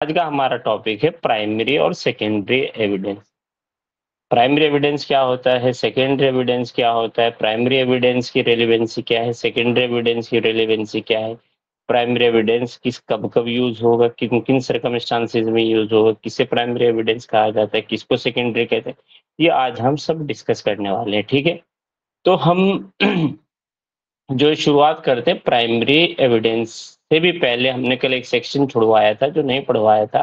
आज का हमारा टॉपिक है प्राइमरी और सेकेंडरी एविडेंस। प्राइमरी एविडेंस क्या होता है, सेकेंडरी एविडेंस क्या होता है, प्राइमरी एविडेंस की रेलेवेंसी क्या है, सेकेंडरी एविडेंस की रेलेवेंसी क्या है, प्राइमरी एविडेंस किस कब कब यूज होगा, किन किन सर्कमस्टांसेस में यूज होगा, किसे प्राइमरी एविडेंस कहा जाता है, किसको सेकेंडरी कहते हैं, ये आज हम सब डिस्कस करने वाले हैं। ठीक है, तो हम जो शुरुआत करते हैं प्राइमरी एविडेंस से भी पहले हमने कल एक सेक्शन छुड़वाया था जो नहीं पढ़वाया था,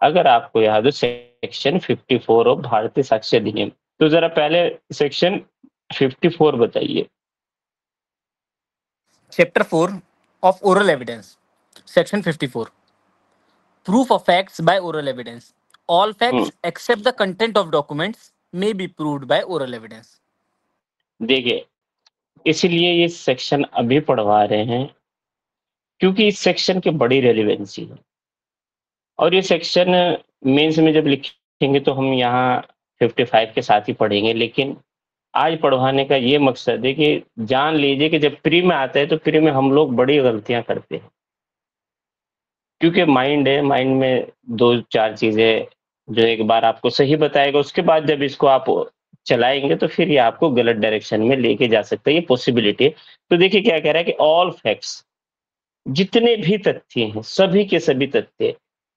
अगर आपको याद हो, सेक्शन 54 ऑफ भारतीय साक्ष्य अधिनियम। तो जरा पहले सेक्शन 54 बताइए। Chapter 4 of Oral Evidence. Section 54. Proof of facts by oral evidence. All facts except the content of documents may be proved by oral evidence. देखिए, इसलिए ये सेक्शन अभी पढ़वा रहे हैं क्योंकि इस सेक्शन की बड़ी रेलिवेंसी है और ये सेक्शन मेंस में जब लिखेंगे तो हम यहाँ 55 के साथ ही पढ़ेंगे, लेकिन आज पढ़वाने का ये मकसद है कि जान लीजिए कि जब प्री में आता है तो प्री में हम लोग बड़ी गलतियां करते हैं, क्योंकि माइंड है, माइंड में 2-4 चीजें जो एक बार आपको सही बताएगा, उसके बाद जब इसको आप चलाएंगे तो फिर ये आपको गलत डायरेक्शन में लेके जा सकता है, ये पॉसिबिलिटी है। तो देखिए क्या कह रहा है कि ऑल फैक्ट्स, जितने भी तथ्य हैं, सभी के सभी तथ्य,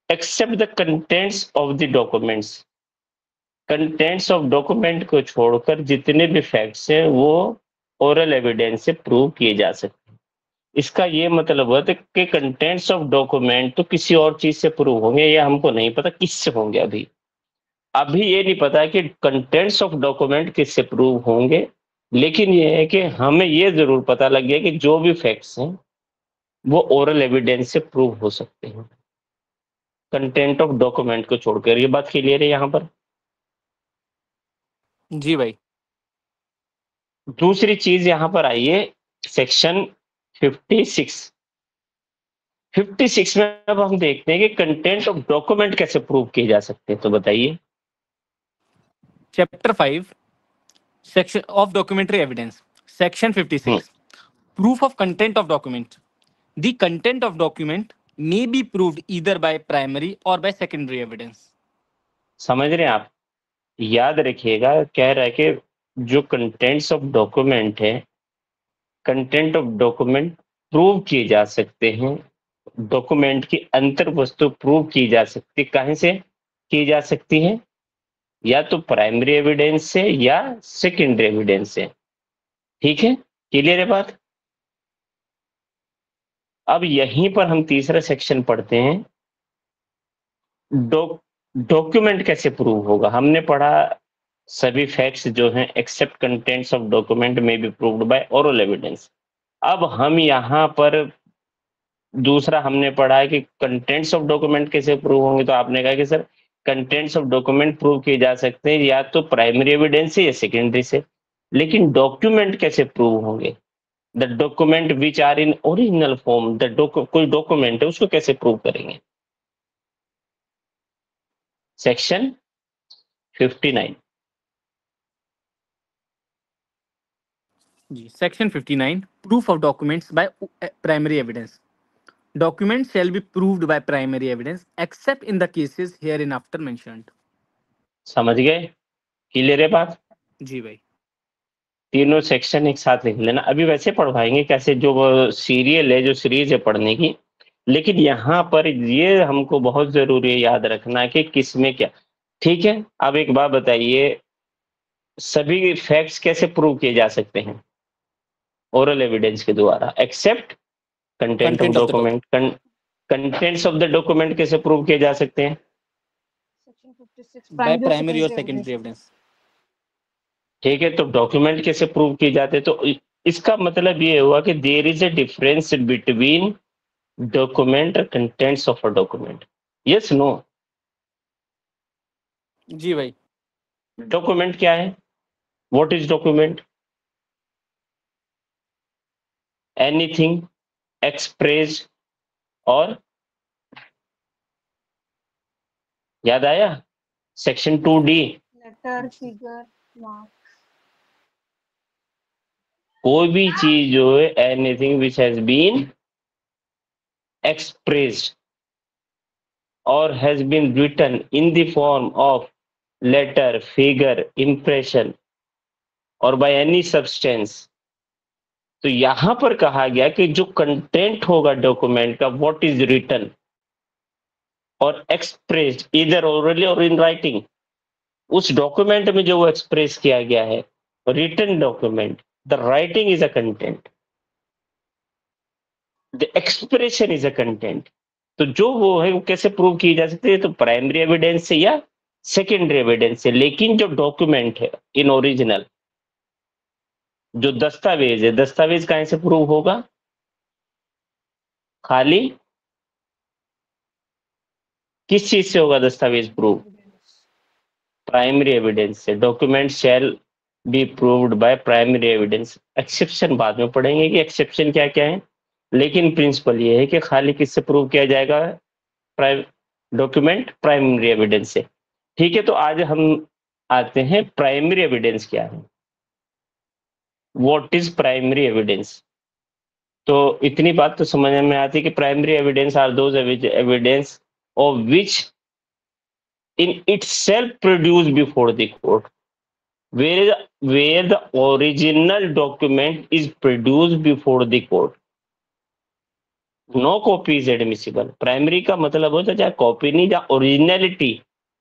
except the contents of the documents, contents of document को छोड़कर जितने भी फैक्ट्स हैं वो ओरल एविडेंस से प्रूव किए जा सकते हैं। इसका ये मतलब हुआ कि कंटेंट्स ऑफ डॉक्यूमेंट तो किसी और चीज से प्रूव होंगे, ये हमको नहीं पता किससे होंगे। अभी अभी ये नहीं पता कि कंटेंट्स ऑफ डॉक्यूमेंट किससे प्रूव होंगे, लेकिन ये है कि हमें ये जरूर पता लग गया कि जो भी फैक्ट्स हैं वो ओरल एविडेंस से प्रूव हो सकते हैं, कंटेंट ऑफ डॉक्यूमेंट को छोड़कर। ये बात क्लियर है यहाँ पर? जी भाई। दूसरी चीज यहाँ पर आइए, सेक्शन 56। 56 में अब हम देखते हैं कि कंटेंट ऑफ डॉक्यूमेंट कैसे प्रूव किए जा सकते हैं, तो बताइए। Chapter 5. Section of Documentary Evidence. Section 56. Proof of content of document. The content of document may be proved either by primary or by secondary evidence. समझ रहे हैं आप? याद रखिएगा, कह रहा है कि जो कंटेंट्स ऑफ डॉक्यूमेंट है, कंटेंट ऑफ डॉक्यूमेंट प्रूव किए जा सकते हैं, डॉक्यूमेंट की अंतर वस्तु प्रूव की जा सकती, कहां से की जा सकती है? या तो प्राइमरी एविडेंस से या सेकेंडरी एविडेंस से। ठीक है, क्लियर है बात? अब यहीं पर हम तीसरा सेक्शन पढ़ते हैं, डॉक्यूमेंट कैसे प्रूव होगा। हमने पढ़ा सभी फैक्ट्स जो हैं accept contents of document may be proved by oral evidence. अब हम यहाँ पर दूसरा हमने पढ़ा है कि कंटेंट्स ऑफ डॉक्यूमेंट कैसे प्रूव होंगे, तो आपने कहा कि sir contents of document prove किए जा सकते हैं या तो प्राइमरी एविडेंस से या सेकेंडरी से, लेकिन डॉक्यूमेंट कैसे प्रूव होंगे? The document which are in original form, कोई डॉक्यूमेंट है उसको कैसे प्रूव करेंगे? Section 59। Section 59. Proof of documents by primary evidence. Documents shall be proved by primary evidence except in the cases hereinafter mentioned. समझ गए? Clear है बात? जी भाई। तीनों सेक्शन एक साथ लिख लेना, अभी वैसे पढ़वाएंगे कैसे, जो सीरियल है, जो सीरीज है पढ़ने की, लेकिन यहाँ पर ये हमको बहुत जरूरी है याद रखना कि किसमें क्या। ठीक है, अब एक बात बताइए, सभी फैक्ट्स कैसे प्रूव किए जा सकते हैं? ओरल एविडेंस के द्वारा, except content of Content of the document. Document. Contents of the document कैसे प्रूव किए जा सकते हैं? सेक्शन 56 By प्राइमरी और primary or secondary secondary evidence. evidence. ठीक है, तो डॉक्यूमेंट कैसे प्रूव किए जाते हैं? तो इसका मतलब ये हुआ कि there is a difference between document और contents of a document. Yes, no? जी भाई। डॉक्यूमेंट क्या है? What is document? Anything express, और याद आया section 2D, letter, figure, mark. कोई भी चीज जो है, anything which has been expressed, or has been written in the form of letter, figure, impression or by any substance। तो यहां पर कहा गया कि जो कंटेंट होगा डॉक्यूमेंट का, व्हाट इज रिटन और एक्सप्रेस्ड इधर ओरली और इन राइटिंग, उस डॉक्यूमेंट में जो वो एक्सप्रेस किया गया है, written document, the writing is a content, the expression is a content. तो जो वो है वो कैसे प्रूव की जा सकती है, तो प्राइमरी एविडेंस से या सेकेंडरी एविडेंस से। लेकिन जो डॉक्यूमेंट है इन ओरिजिनल, जो दस्तावेज है, दस्तावेज कहां से प्रूव होगा, खाली किस चीज से होगा दस्तावेज प्रूव, प्राइमरी एविडेंस से। Document shell be proved by primary evidence. Exception बाद में पढ़ेंगे कि एक्सेप्शन क्या क्या है, लेकिन प्रिंसिपल ये है कि खाली किससे प्रूव किया जाएगा, डॉक्यूमेंट प्राइमरी एविडेंस से। ठीक है, तो आज हम आते हैं प्राइमरी एविडेंस क्या है, व्हाट इज प्राइमरी एविडेंस। तो इतनी बात तो समझ में आती है कि primary evidence are those evidence of which in itself produced before the court, where the original document is produced before the court, no copy is admissible। Primary का मतलब होता है चाहे कॉपी नहीं, या ओरिजिनलिटी,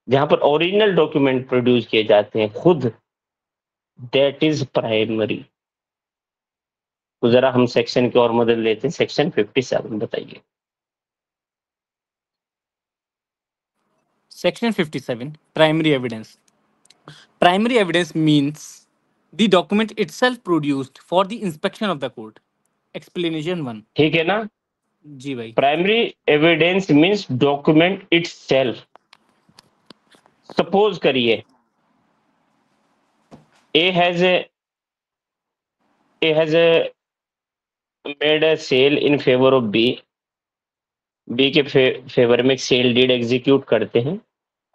जहां पर ओरिजिनल डॉक्यूमेंट प्रोड्यूस किए जाते हैं खुद, दैट इज प्राइमरी। तो जरा हम सेक्शन की ओर मदद लेते हैं। सेक्शन 57 बताइए। Section 57, primary evidence. Primary evidence means the document itself produced for the inspection of the court. Explanation 1. ठीक है ना, जी भाई। Primary evidence means document itself. Suppose करिए A has made a sale in favor of B। B के favour में sale deed execute करते हैं।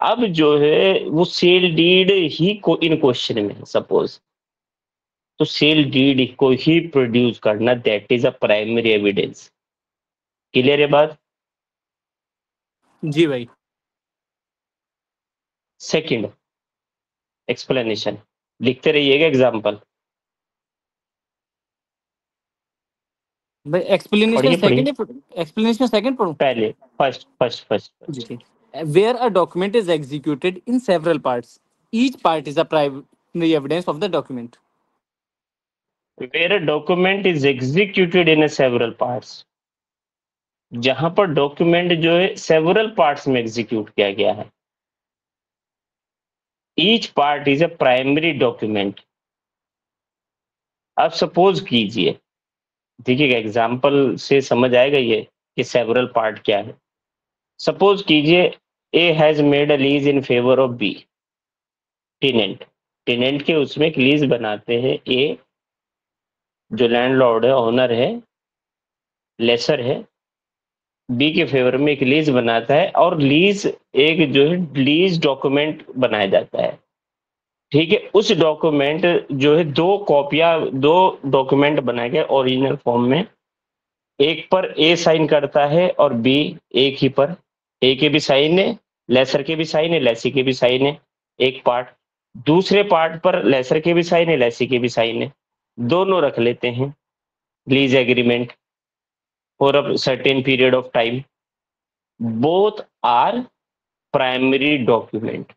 अब जो है वो सेल डीड ही इन क्वेश्चन में, सपोज, तो सेल डीड को ही प्रोड्यूस करना, that is a primary evidence. Clear है बात? जी भाई। सेकंड एक्सप्लेनेशन, लिखते रहिएगा एग्जांपल। भाई एक्सप्लेनेशन पढ़िए सेकंड, एक्सप्लेनेशन सेकंड पढ़ूं? पहले फर्स्ट। जी। Where a document is executed in several parts, each part is a primary evidence of the document. Where a document is executed in several parts, जहां पर document जो है several parts में execute किया गया है, each part is a primary document. अब suppose कीजिए, देखिएगा एग्जाम्पल से समझ आएगा ये कि सेवरल पार्ट क्या है। सपोज कीजिए A has made a lease in favour of B. Tenant के उसमें एक लीज बनाते हैं। ए जो लैंडलॉर्ड है, ओनर है, लेसर है, बी के फेवर में एक लीज बनाता है, और लीज एक जो है लीज डॉक्यूमेंट बनाया जाता है। ठीक है, उस डॉक्यूमेंट जो है दो डॉक्यूमेंट बनाए गए ओरिजिनल फॉर्म में। एक पर ए साइन करता है और बी एक ही पर, ए के भी साइन है, लेसर के भी साइन है, लेसी के भी साइन है, एक पार्ट। दूसरे पार्ट पर लेसर के भी साइन है, लेसी के भी साइन है, दोनों रख लेते हैं lease agreement for a certain period of time. Both are primary document.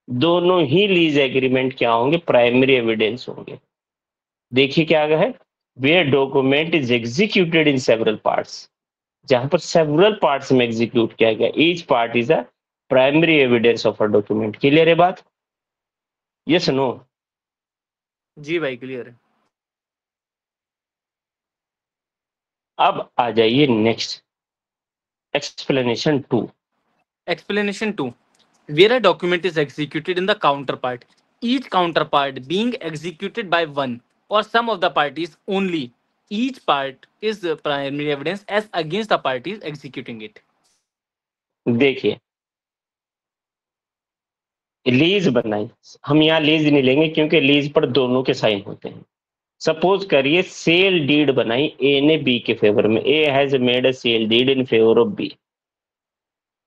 दोनों ही लीज एग्रीमेंट क्या होंगे, प्राइमरी एविडेंस होंगे। देखिए क्या आगे है, where document is executed in several parts, जहां पर सेवरल पार्ट्स में एग्जीक्यूट किया गया, each part is a primary evidence of a document. Clear है बात? Yes no? जी भाई क्लियर है। अब आ जाइए next, explanation 2। Explanation 2. Where a document is executed in the counterpart, each counterpart being executed by one or some of the parties only, each part is the primary evidence as against the parties executing it. देखिए lease बनाई, हम यहाँ lease नहीं लेंगे क्योंकि lease पर दोनों के साइन होते हैं। सपोज करिए सेल डीड बनाई ए ने बी के फेवर में। A has made a sale deed in favour of B.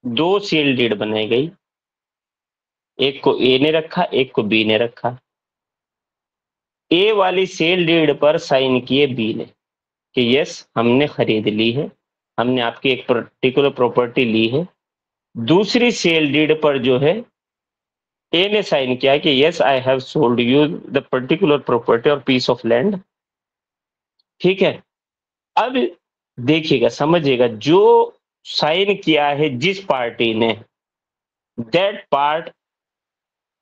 2 sale deed बनाई गई, एक को ए ने रखा, एक को बी ने रखा। ए वाली सेल डीड पर साइन किए बी ने कि यस हमने खरीद ली है, हमने आपकी एक पर्टिकुलर प्रॉपर्टी ली है। दूसरी सेल डीड पर जो है ए ने साइन किया कि yes I have sold you the particular property और पीस ऑफ लैंड। ठीक है, अब देखिएगा, समझिएगा, जो साइन किया है जिस पार्टी ने, that part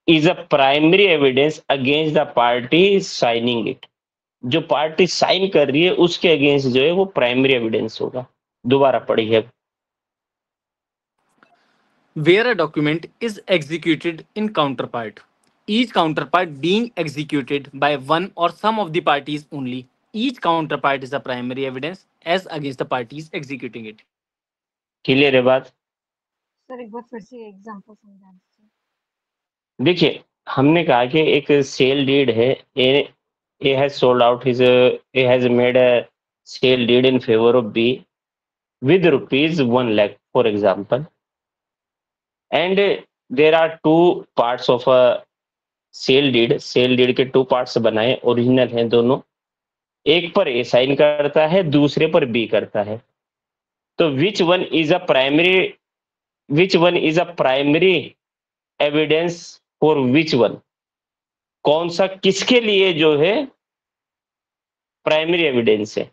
is a primary evidence against the party signing it. जो पार्टी साइन कर रही है उसके अगेंस्ट जो है वो प्राइमरी एविडेंस होगा। दोबारा पढ़िए। Where a document is executed in counterpart, each counterpart being executed by one or some of the parties only, each counterpart is a primary evidence as against the parties executing it. Clear है बात? Sir एक बार फिर से example समझाएं sir. देखिए, हमने कहा कि एक सेल डीड है, A has sold out his, A has made a sale deed in favour of B with rupees 1 lakh, for example, and there are two parts of a sale deed के 2 parts बनाए, original हैं दोनों। एक पर ए sign करता है, दूसरे पर बी करता है। तो which one is a primary evidence for which one? कौन सा किसके लिए जो है प्राइमरी एविडेंस है?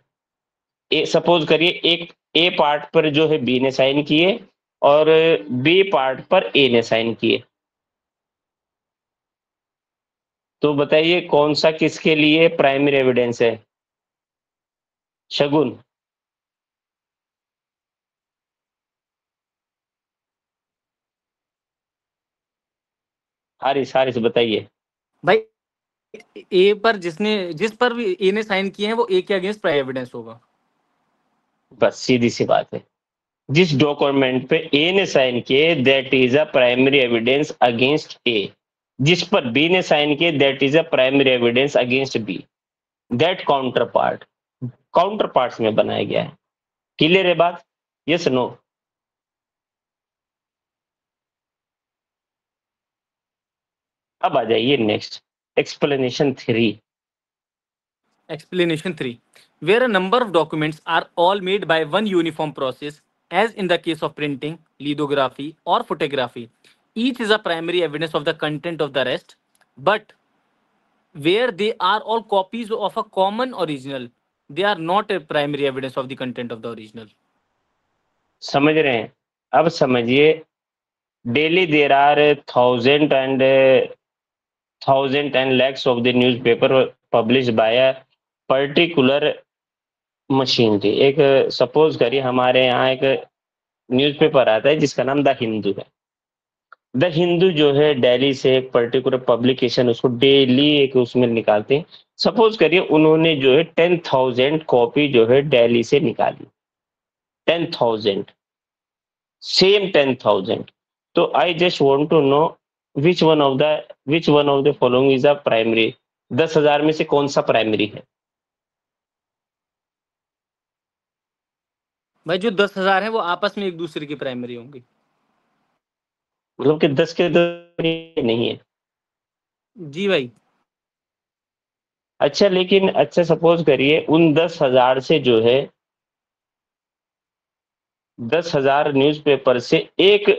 ए सपोज करिए एक ए पार्ट पर जो है बी ने साइन किए और बी पार्ट पर ए ने साइन किए, तो बताइए कौन सा किसके लिए प्राइमरी एविडेंस है? शगुन। हारिस, हारिस बताइए। भाई ए पर जिस पर भी ए ने साइन किए हैं वो ए के अगेंस्ट प्राइमरी एविडेंस होगा। बस सीधी सी बात है, जिस डॉक्यूमेंट पे ए ने साइन किए that is a primary evidence against A, जिस पर बी ने साइन किए that is a primary evidence against B. That counter parts में बनाया गया है। क्लियर है बात? Yes no? अब आ जाइए next, explanation 3। Explanation 3. Where a number of documents are all made by one uniform process, as in the case of printing, lithography, or photography, each is a primary evidence of the content of the rest, but where they are all copies of a common original, they are not a primary evidence of the content of the original. समझ रहे हैं? अब समझिए, daily there are thousand and lakhs of the newspaper publish by a particular machinery. एक suppose करिए हमारे यहाँ एक न्यूज़पेपर आता है जिसका नाम द हिंदू है। द हिंदू जो है दिल्ली से एक पर्टिकुलर पब्लिकेशन उसको डेली एक उसमें निकालते हैं। सपोज करिए उन्होंने जो है 10,000 कॉपी जो है दिल्ली से निकाली, 10,000, सेम 10,000। तो I just want to know which one of the following is a primary. 10,000 में से कौन सा प्राइमरी है? भाई जो 10,000 है वो आपस में एक दूसरे की प्राइमरी होंगी। मतलब कि 10 के 10 नहीं है। जी भाई। अच्छा, लेकिन अच्छा सपोज करिए उन 10,000 से जो है 10,000 न्यूज़पेपर से एक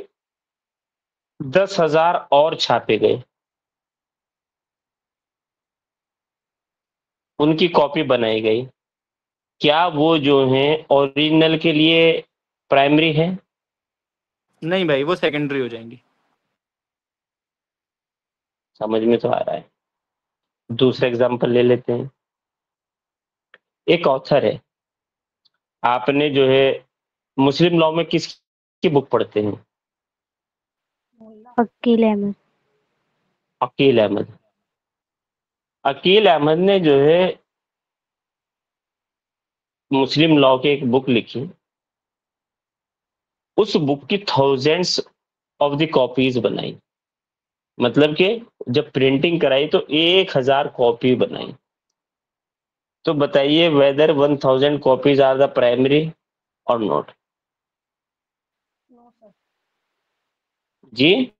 10,000 और छापे गए, उनकी कॉपी बनाई गई। क्या वो जो है ओरिजिनल के लिए प्राइमरी है? नहीं भाई, वो सेकेंडरी हो जाएंगी। समझ में तो आ रहा है। दूसरा एग्जांपल ले लेते हैं। एक ऑथर है, आपने जो है मुस्लिम लॉ में किसकी बुक पढ़ते हैं? अकील अहमद। अकील अहमद। अकील अहमद ने जो है मुस्लिम लॉ की एक बुक लिखी। उस बुक की थाउजेंड्स ऑफ द कॉपीज बनाई, मतलब कि जब प्रिंटिंग कराई तो 1,000 कॉपी बनाई। तो बताइए whether 1,000 copies are the primary और नॉट? No sir. जी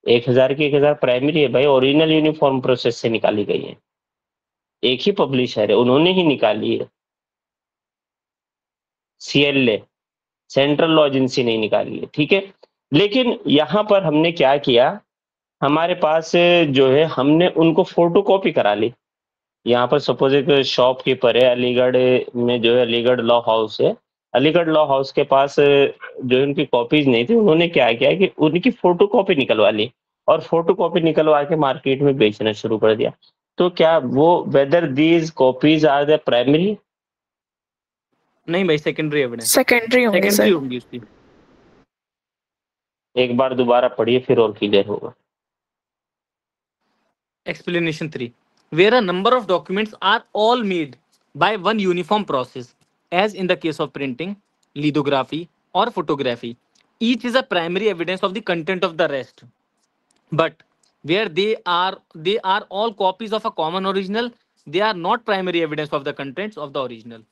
1000 की 1000 प्राइमरी है भाई, ओरिजिनल यूनिफॉर्म प्रोसेस से निकाली गई है, एक ही पब्लिशर है, उन्होंने ही निकाली है। सीएलए सेंट्रल लॉ एजेंसी नहीं निकाली है, ठीक है। लेकिन यहाँ पर हमने क्या किया, हमारे पास जो है हमने उनको फोटोकॉपी करा ली। यहाँ पर सपोज एक शॉपकीपर है अलीगढ़ में, जो है अलीगढ़ लॉ हाउस है, अलीगढ़ लॉ हाउस के पास जो है उनकी कॉपीज नहीं थी, उन्होंने क्या किया कि उनकी फोटोकॉपी निकलवा ली और फोटोकॉपी निकलवा के मार्केट में बेचना शुरू कर दिया। तो क्या वो whether these copies are the primary? नहीं भाई, सेकेंडरी एविडेंस, सेकेंडरी होंगे सेकेंडरी सर। होंगी उसकी। एक बार दोबारा पढ़िए फिर और क्लियर होगा। Explanation 3. Where a number of documents are all made by one uniform process, as in the case of printing, lithography, or photography, each is a primary evidence of the content of the rest. But where they are all copies of a common original, they are not primary evidence of the contents of the original.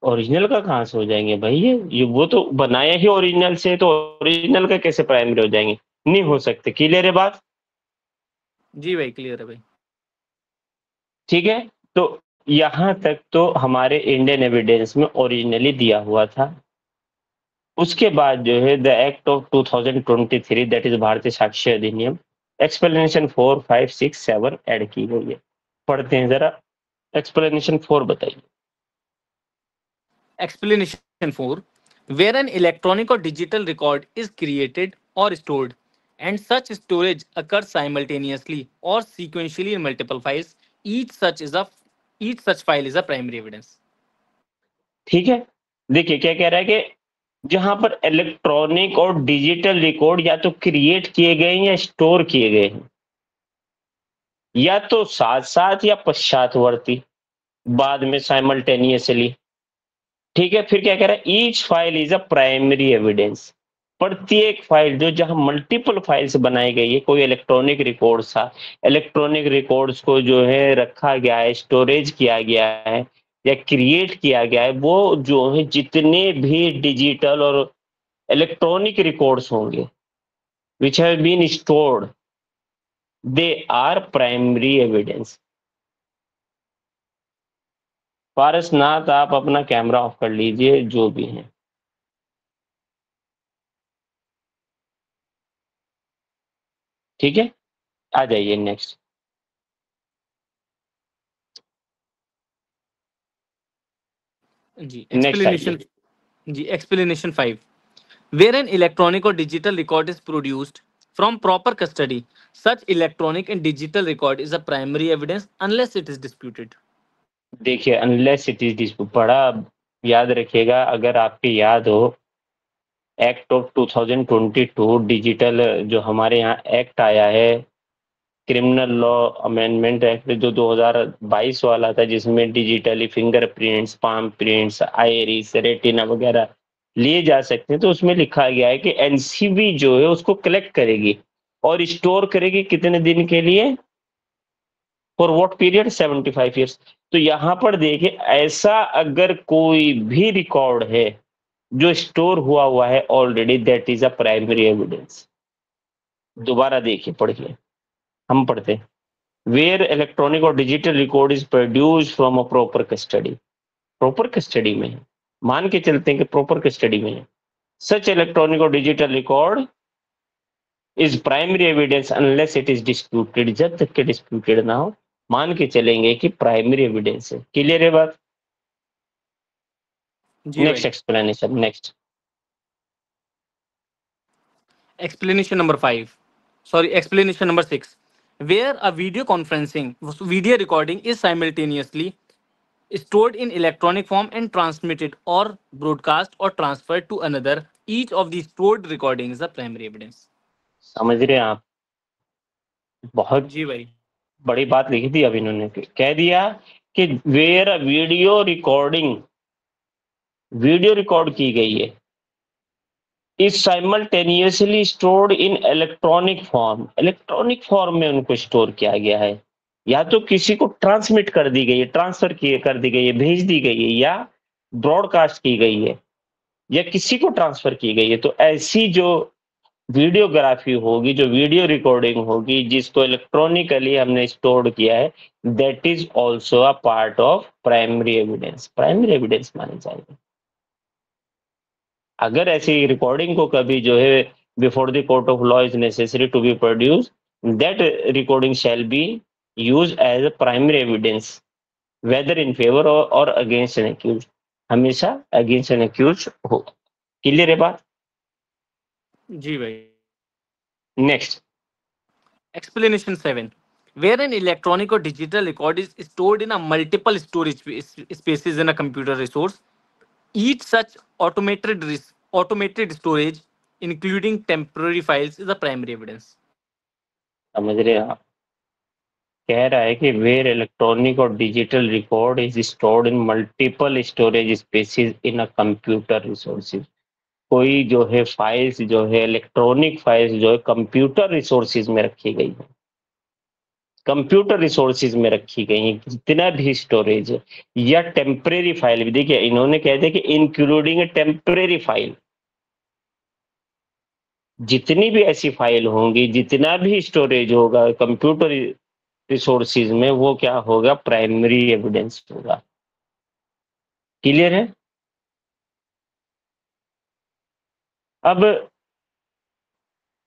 Original का कहाँ से हो जाएंगे भाई? ये वो तो बनाया ही ओरिजिनल से, तो ओरिजिनल का कैसे प्राइमरी हो जाएंगे? नहीं हो सकते। क्लियर है बात? जी भाई, क्लियर है भाई। ठीक है, तो यहाँ तक तो हमारे इंडियन एविडेंस में ओरिजिनली दिया हुआ था। उसके बाद जो है the act of 2023, that is भारतीय साक्ष्य अधिनियम, एक्सप्लेनेशन 4, 5, 6, 7 ऐड की गई है। पढ़ते हैं जरा, एक्सप्लेनेशन 4 बताइए। Explanation 4. Where an electronic or digital record is created or stored, and such storage occurs simultaneously or sequentially in multiple files, each such file is a primary evidence. ठीक है, देखिए क्या कह रहा है कि जहां पर इलेक्ट्रॉनिक और डिजिटल रिकॉर्ड या तो क्रिएट किए गए हैं या स्टोर किए गए हैं, या तो साथ साथ या पश्चातवर्ती, बाद में साइमल्टेनियसली। ठीक है, फिर क्या कह रहा है, each file is a primary evidence. प्रत्येक फाइल जो जहां मल्टीपल फाइल्स बनाई गई है, कोई इलेक्ट्रॉनिक रिकॉर्ड्स था, इलेक्ट्रॉनिक रिकॉर्ड्स को जो है रखा गया है, स्टोरेज किया गया है या क्रिएट किया गया है, वो जो है जितने भी डिजिटल और इलेक्ट्रॉनिक रिकॉर्ड्स होंगे which have been stored, they are primary evidence. Parasnath, आप अपना कैमरा ऑफ कर लीजिए, जो भी है। ठीक है, आ जाइए नेक्स्ट। जी नेक्स्ट एक्सप्लेनेशन जी explanation 5. Where an electronic or digital record is produced from proper custody, such electronic and digital record is a primary evidence unless it is disputed. देखिए, अनलेस इट इज डिस्प्यूट, बड़ा याद रखिएगा, अगर आपके याद हो act of 2022 digital, जो हमारे यहाँ एक्ट आया है, क्रिमिनल लॉ अमेंडमेंट एक्ट जो 2022 वाला था, जिसमें digitally fingerprints, palm prints, iris, retina वगैरह लिए जा सकते हैं, तो उसमें लिखा गया है कि एनसीबी जो है उसको कलेक्ट करेगी और स्टोर करेगी कितने दिन के लिए, फॉर व्हाट पीरियड, 75 ईयर्स। तो यहाँ पर देखिए, ऐसा अगर कोई भी रिकॉर्ड है जो स्टोर हुआ है already, that is a primary evidence. दोबारा देखिए, पढ़िए, हम पढ़ते हैं। वेयर इलेक्ट्रॉनिक और digital record is produce from a proper custody, proper custody में है, मान के चलते हैं कि प्रॉपर कस्टडी में है, सच इलेक्ट्रॉनिक और digital record is primary evidence unless it is disputed, जब तक के डिस्प्यूटेड ना हो, मान के चलेंगे कि प्राइमरी एविडेंस है। क्लियर है बात? जी नेक्स्ट भाई। Explanation, next. Explanation number 5. Sorry, explanation number 6. Where a video recording is simultaneously stored in electronic form and transmitted or broadcast or transferred to another, each of the stored recordings is a primary evidence. समझ रहे हैं आप? बहुत जी भाई। बड़ी बात लिखी थी अब इन्होंने, कह दिया कि वेयर वीडियो रिकॉर्ड की गई है is simultaneously stored in electronic form में उनको स्टोर किया गया है, या तो किसी को ट्रांसमिट कर दी गई है, ट्रांसफर कर दी गई है, भेज दी गई है, या ब्रॉडकास्ट की गई है, या किसी को ट्रांसफर की गई है, तो ऐसी जो वीडियोग्राफी होगी, जो वीडियो रिकॉर्डिंग होगी, जिसको इलेक्ट्रॉनिकली हमने स्टोर किया है, that is also a part of primary evidence. Primary evidence माने जाएंगे। अगर ऐसी रिकॉर्डिंग को कभी जो है before the court of law is necessary to be produce, that recording shall be use as a primary evidence whether in favour और against an accuse. हमेशा अगेंस्ट एन अक्यूज हो। क्लियर है बात? जी भाई। Next, Explanation 7. Where an electronic or digital record is stored in a multiple storage spaces in a computer resource, each such automated storage, including temporary files, is a primary evidence. समझ रहे हैं आप? कह रहा है कि वेयर इलेक्ट्रॉनिक और digital record is stored in multiple storage spaces in a computer resources. कोई जो है फाइल्स जो है इलेक्ट्रॉनिक फाइल्स जो है कंप्यूटर रिसोर्सेज में रखी गई है, कंप्यूटर रिसोर्सेज में रखी गई है, जितना भी स्टोरेज है, या टेम्परेरी फाइल भी। देखिए इन्होंने कह दिया कि इंक्लूडिंग टेम्परेरी फाइल, जितनी भी ऐसी फाइल होंगी, जितना भी स्टोरेज होगा कंप्यूटर रिसोर्सेज में, वो क्या होगा? प्राइमरी एविडेंस होगा। क्लियर है? अब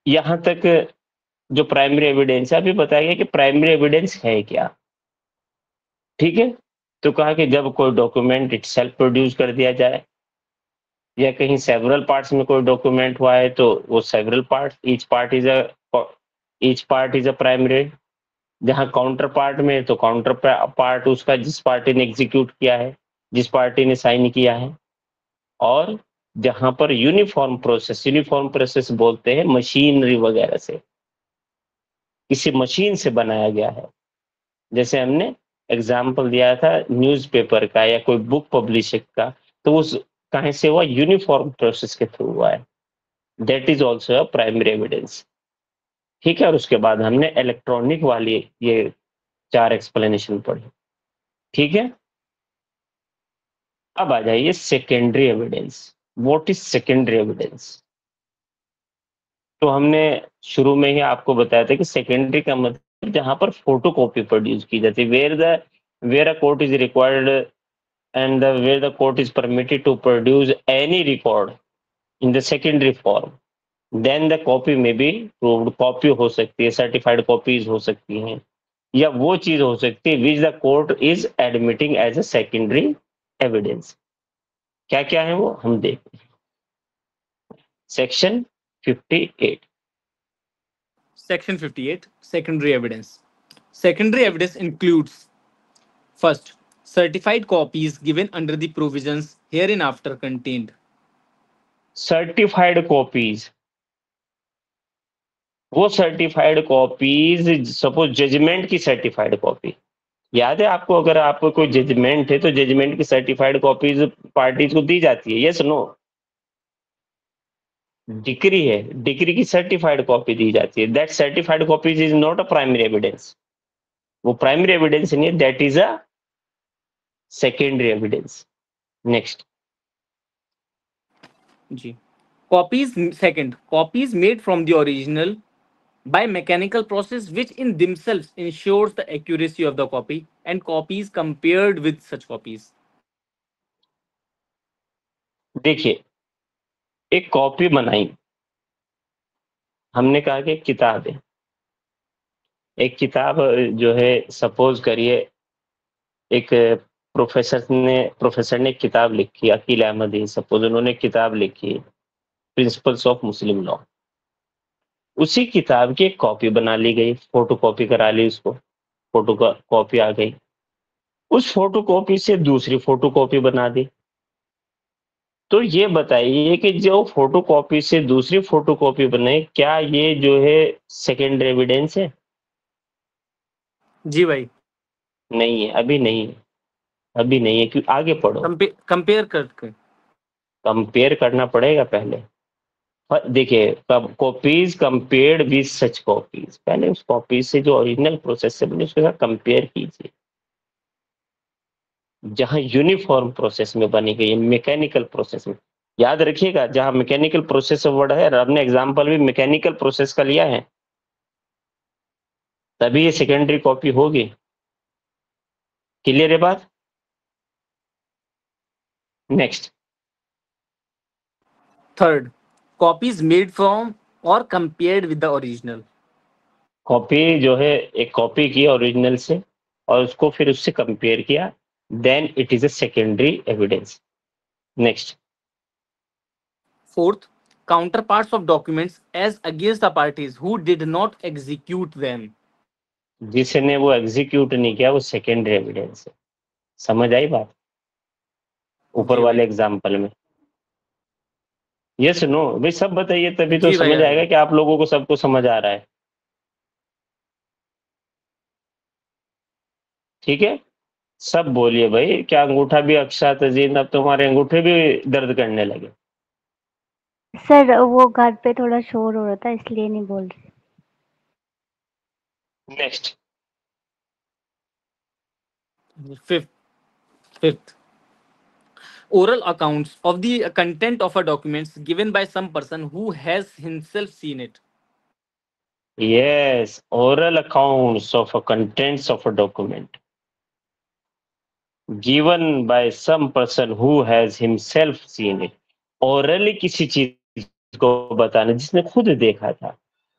यहां तक जो प्राइमरी एविडेंस है, अभी बताया गया कि प्राइमरी एविडेंस है क्या। ठीक है, तो कहा कि जब कोई डॉक्यूमेंट इटसेल्फ प्रोड्यूस कर दिया जाए, या कहीं सेवरल पार्ट्स में कोई डॉक्यूमेंट हुआ है, तो वो several part, each part is a primary. जहां काउंटर पार्ट में है, तो काउंटर पार्ट उसका जिस पार्टी ने एग्जीक्यूट किया है, जिस पार्टी ने साइन किया है। और जहां पर यूनिफॉर्म प्रोसेस बोलते हैं मशीनरी वगैरह से, किसी मशीन से बनाया गया है। जैसे हमने एग्जाम्पल दिया था न्यूज़पेपर का या कोई बुक पब्लिशिंग का, तो उस कहीं से हुआ? यूनिफॉर्म प्रोसेस के थ्रू हुआ है। That is also a primary evidence. ठीक है, और उसके बाद हमने इलेक्ट्रॉनिक वाली ये 4 एक्सप्लेनेशन पढ़ी। ठीक है, अब आ जाइए secondary evidence. What is secondary evidence? तो हमने शुरू में ही आपको बताया था कि सेकेंडरी का मतलब जहां पर फोटोकॉपी प्रोड्यूस की जाती है, where a court is required and where the court is permitted to produce any record in the secondary form, then the copy may be proved. Copy हो सकती है, सर्टिफाइड कॉपीज हो सकती हैं, या वो चीज हो सकती है which the court is admitting as a secondary evidence. क्या क्या है वो हम देखते हैं। Section 58। Section 58. Secondary evidence. Secondary evidence includes: first, certified copies given under the provisions hereinafter contained. Certified copies, वो सर्टिफाइड कॉपीज, सपोज जजमेंट की certified copy याद है आपको? अगर आपको कोई जजमेंट है तो जजमेंट की सर्टिफाइड कॉपीज पार्टीज को दी जाती है, यस नो? डिक्री है, डिक्री की सर्टिफाइड कॉपी दी जाती है। That certified copies is not a primary evidence. वो प्राइमरी एविडेंस नहीं है, that is a secondary evidence. Next G. Copies, second, copies made from the original by mechanical process which in themselves ensures the accuracy of the copy, and copies compared with such copies. देखिए, एक copy बनाई, हमने कहा कि किताब है, एक किताब जो है सपोज करिए एक प्रोफेसर ने एक किताब लिखी, अकील अहमदी, सपोज उन्होंने किताब लिखी प्रिंसिपल्स ऑफ मुस्लिम लॉ। उसी किताब की एक कॉपी बना ली गई, फोटो कॉपी करा ली, उसको फोटो कॉपी आ गई। उस फोटो कॉपी से दूसरी फोटो कॉपी बना दी। तो ये बताइए कि जो फोटो कॉपी से दूसरी फोटो कॉपी बने, क्या ये जो है सेकेंडरी एविडेंस है? जी भाई। नहीं है, अभी नहीं है, अभी नहीं है। क्यों? आगे पढ़ो, कंपेयर करके कंपेयर करना पड़ेगा पहले। देखिए, copies compared with such copies, पहले उस कॉपी से जो ओरिजिनल प्रोसेस से बनी उसके साथ कंपेयर कीजिए। जहां यूनिफॉर्म प्रोसेस में बनी गई है, मैकेनिकल प्रोसेस में, याद रखिएगा, जहां मैकेनिकल प्रोसेस वर्ड है, हमने एग्जाम्पल भी मैकेनिकल प्रोसेस का लिया है, तभी ये सेकेंडरी कॉपी होगी। क्लियर है बात? Next, third, copies made from और compared with the original. Copy जो है, एक कॉपी की ओरिजिनल से और उसको फिर उससे कंपेयर किया, then it is a secondary evidence. Next, Fourth, counterparts of documents as against the parties who did not execute them. जिसने वो एग्जीक्यूट नहीं किया वो सेकेंडरी एविडेंस है। समझ आई बात? ऊपर जी वाले भाई। एग्जाम्पल में यस नो भाई सब बताइए, तभी तो जी भाई, समझ आ आएगा गया। कि आप लोगों को सबको समझ आ रहा है। ठीक है, सब बोलिए भाई। क्या अंगूठा भी अक्षा तजीन, अब तुम्हारे अंगूठे भी दर्द करने लगे। सर वो घर पे थोड़ा शोर हो रहा था इसलिए नहीं बोल रही। Next, Fifth, oral accounts of the content of a document given by some person who has himself seen it. yes, oral accounts of a contents of a document given by some person who has himself seen it। orally किसी चीज को बताना जिसने खुद देखा था,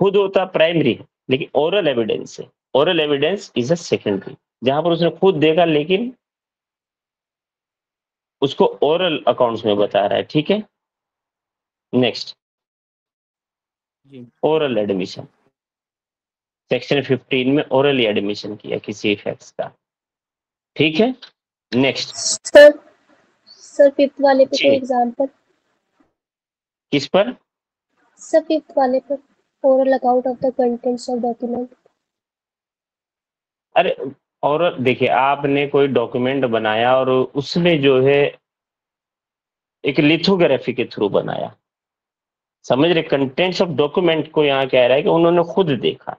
खुद होता प्राइमरी, लेकिन ओरल एविडेंस है। Oral evidence is a secondary, जहां पर उसने खुद देखा लेकिन उसको ओरल अकाउंट्स में बता रहा है। ठीक है, नेक्स्ट, जी। Oral admission. सेक्शन 15 में ओरली एडमिशन किया किसी फैक्ट्स का। ठीक है, नेक्स्ट। सर फिफ्थ वाले पे जी, कोई एग्जांपल? किस पर? सर फिफ्थ वाले पर, oral account of the contents of document. अरे, और देखिए, आपने कोई डॉक्यूमेंट बनाया और उसमें जो है एक लिथोग्राफी के थ्रू बनाया, समझ रहे? कंटेंट्स ऑफ डॉक्यूमेंट को यहाँ कह रहा है कि उन्होंने खुद देखा,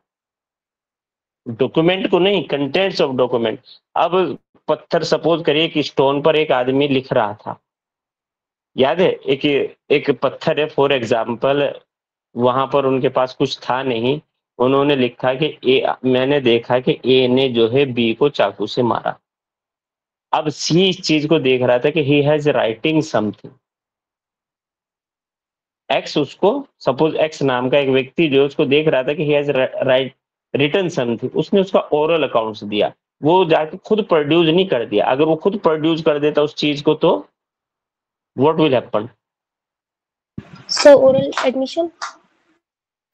डॉक्यूमेंट को नहीं, कंटेंट्स ऑफ डॉक्यूमेंट। अब पत्थर, सपोज करिए कि स्टोन पर एक आदमी लिख रहा था, याद है? एक पत्थर है फॉर एग्जाम्पल, वहां पर उनके पास कुछ था नहीं, उन्होंने लिखा कि मैंने देखा कि ए ने जो है बी को चाकू से मारा। अब सी इस चीज को देख रहा था कि he has writing something. X उसको, सपोज एक्स नाम का एक व्यक्ति जो उसको देख रहा था कि ही हैज रिटन समथिंग, उसने उसका ओरल अकाउंट्स दिया। वो जाके खुद प्रोड्यूस नहीं कर दिया। अगर वो खुद प्रोड्यूस कर देता उस चीज को तो what will happen? So oral admission.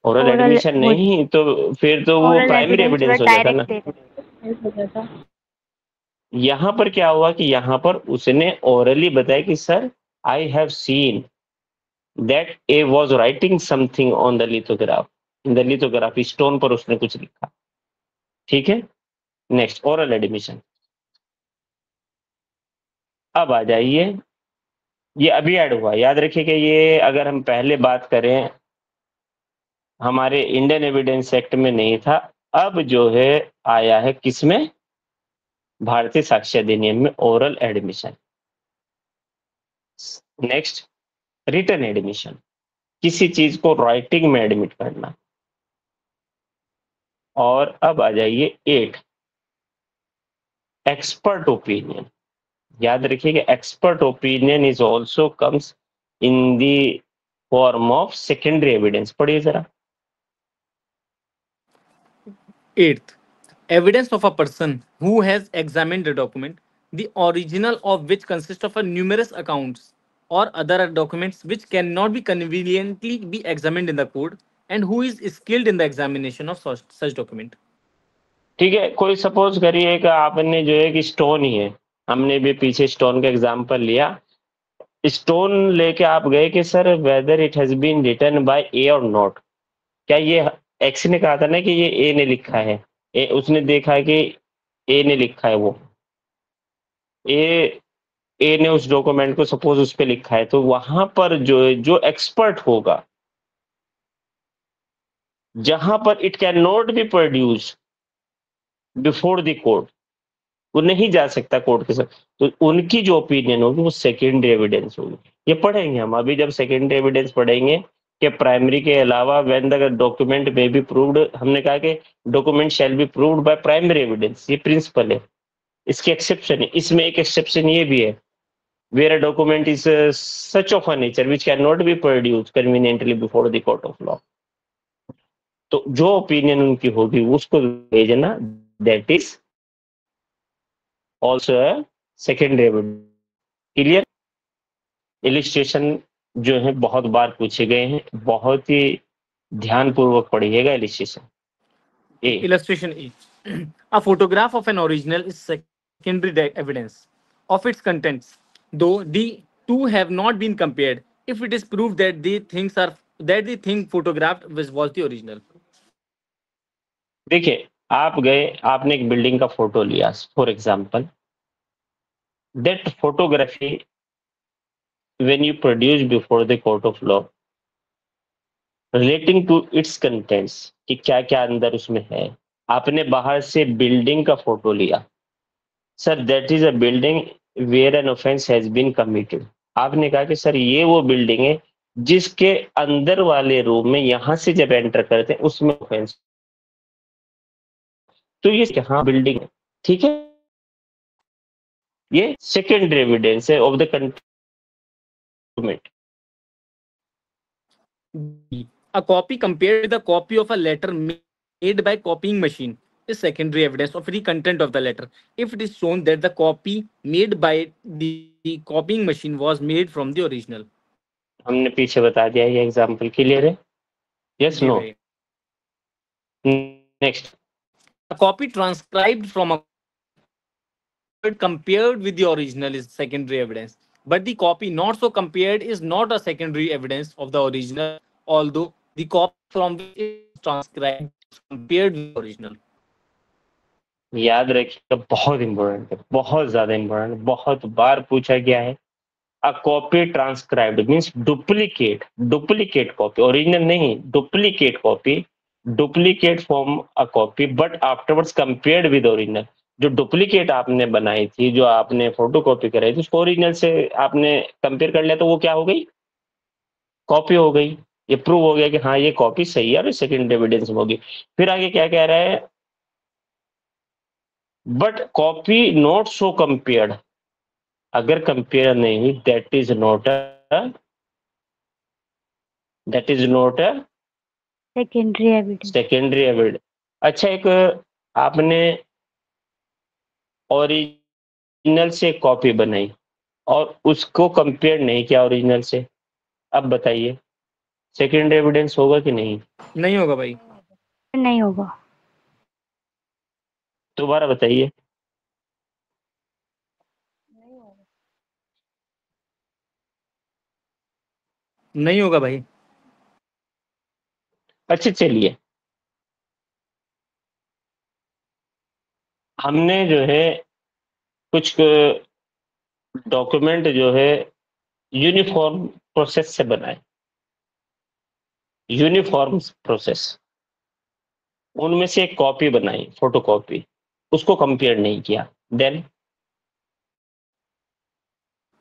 Oral admission नहीं, तो फिर तो वो प्राइमरी एविडेंस हो जाता ना। यहाँ पर क्या हुआ कि यहाँ पर उसने ओरली बताया कि sir I have seen that A was writing something on the lithograph, in the lithography, stone पर उसने कुछ लिखा। ठीक है, नेक्स्ट, ओरल एडमिशन। अब आ जाइए, ये अभी ऐड हुआ, याद रखिए कि ये अगर हम पहले बात करें हमारे इंडियन एविडेंस एक्ट में नहीं था, अब जो है आया है किसमें? भारतीय साक्ष्य अधिनियम में, oral admission. Next, written admission, किसी चीज को राइटिंग में एडमिट करना। और अब आ जाइए 8, एक्सपर्ट ओपिनियन। याद रखिए कि expert opinion is also comes in the form of secondary evidence. पढ़िए जरा। Eighth, evidence of a person who has examined the document, the original of which consists of a numerous accounts or other documents which cannot be conveniently be examined in the court, and who is skilled in the examination of such document. ठीक है, कोई suppose करिए कि आपने जो है कि stone ही है, हमने भी पीछे स्टोन का एग्जांपल लिया। स्टोन लेके आप गए कि sir whether it has been written by A और नॉट। क्या ये एक्स ने कहा था ना कि ये ए ने लिखा है, उसने देखा है कि ए ने लिखा है, वो ए ने उस डॉक्यूमेंट को सपोज उस पे लिखा है, तो वहां पर जो एक्सपर्ट होगा, जहां पर it can not be produce before the court, वो नहीं जा सकता कोर्ट के साथ, तो उनकी जो ओपिनियन होगी वो सेकेंडरी एविडेंस होगी। ये पढ़ेंगे हम अभी जब सेकेंडरी एविडेंस पढ़ेंगे कि प्राइमरी के अलावा when the document may be proved, हमने कहा कि document shell be proved by primary evidence, ये प्रिंसिपल है। इसके एक्सेप्शन है, इसमें एक एक्सेप्शन ये भी है, where a document is such of a nature which cannot be produced conveniently before the court of law। तो जो ओपिनियन उनकी होगी उसको भेजना, that is also secondary evidence. Clear? Illustration जो है बहुत बार पूछे गए हैं, बहुत ही ध्यानपूर्वक पढ़िएगा illustration. A Illustration A. A photograph of an original is secondary evidence of its contents, though the two have not been compared if it is proved that the thing photographed was the original. देखिए, आप गए, आपने एक building का photo लिया for example, that photography when you produce before the court of law relating to its contents, कि क्या क्या अंदर उसमें है। आपने बाहर से बिल्डिंग का फोटो लिया, sir that is a building where an offence has been committed. आपने कहा कि सर ये वो बिल्डिंग है जिसके अंदर वाले रूम में यहां से जब एंटर करते हैं उसमें ऑफेंस, तो ये हाँ बिल्डिंग है, ठीक है, ये सेकेंडरी एविडेंस है of the document. B. A copy compared with a copy of a letter made by copying machine is secondary evidence of the content of the letter if it is shown that the copy made by the copying machine was made from the original. हमने पीछे बता दिया, ये example clear है? Yes, जी no? भाई। Next, A copy transcribed from a word compared with the original is secondary evidence, but the copy not so compared is not a secondary evidence of the original, although the copy from which it is transcribed is compared with the original. याद रखिएगा, बहुत important है, बहुत ज्यादा important, बहुत बार पूछा गया है। A copy transcribed means duplicate, duplicate copy, original नहीं, duplicate copy, duplicate form a copy but afterwards compared with original. जो डुप्लीकेट आपने बनाई थी, जो आपने फोटो कॉपी कराई थी, उसको ओरिजिनल से आपने कंपेयर कर लिया तो वो क्या हो गई? कॉपी हो गई। ये प्रूव हो गया कि हाँ ये कॉपी सही है और सेकेंड एविडेंस होगी। फिर आगे क्या कह रहा है? But copy not so compared, अगर कंपेयर नहीं हुई that is not a secondary evidence. Secondary evidence. अच्छा, एक आपने ओरिजिनल से कॉपी बनाई और उसको कंपेयर नहीं किया ओरिजिनल से, अब बताइए सेकेंडरी एविडेंस होगा कि नहीं? नहीं होगा भाई। नहीं होगा। दोबारा बताइए। नहीं होगा भाई। अच्छा चलिए, हमने जो है कुछ डॉक्यूमेंट जो है यूनिफॉर्म प्रोसेस से बनाए, यूनिफॉर्म प्रोसेस, उनमें से एक कॉपी बनाई, फोटो कॉपी, उसको कंपेयर नहीं किया, देन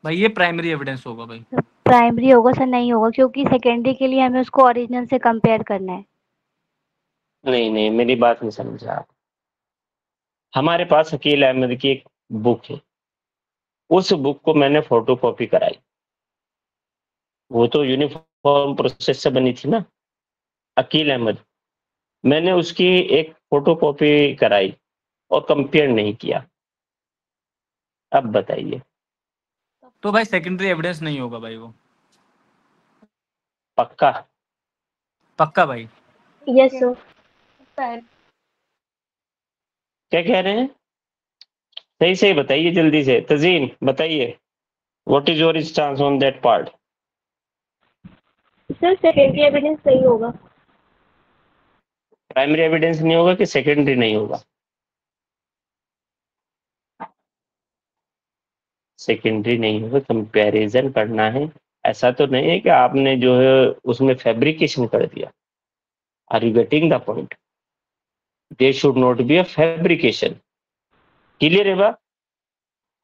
भाई ये प्राइमरी एविडेंस होगा भाई। प्राइमरी होगा सर? नहीं होगा, क्योंकि सेकेंडरी के लिए हमें उसको ओरिजिनल से कंपेयर करना है। नहीं नहीं, मेरी बात नहीं समझा आप। हमारे पास अकील अहमद की एक बुक है, उस बुक को मैंने फोटो कॉपी कराई, वो तो यूनिफॉर्म प्रोसेस से बनी थी ना। अकील अहमद, मैंने उसकी एक फोटो कॉपी कराई और कंपेयर नहीं किया, अब बताइए। तो भाई सेकेंडरी एविडेंस नहीं होगा भाई वो। पक्का? पक्का भाई। Yes, sir. क्या कह रहे हैं? सही सही बताइए जल्दी से। तजीन बताइए, what is your stance on that part? Sir secondary evidence नहीं होगा। प्राइमरी एविडेंस नहीं होगा कि सेकेंडरी नहीं होगा? सेकेंडरी नहीं होगा, कंपैरिजन करना है। ऐसा तो नहीं है कि आपने जो है उसमें फैब्रिकेशन कर दिया। Are you getting the point? There should not be a fabrication. Clear है बात?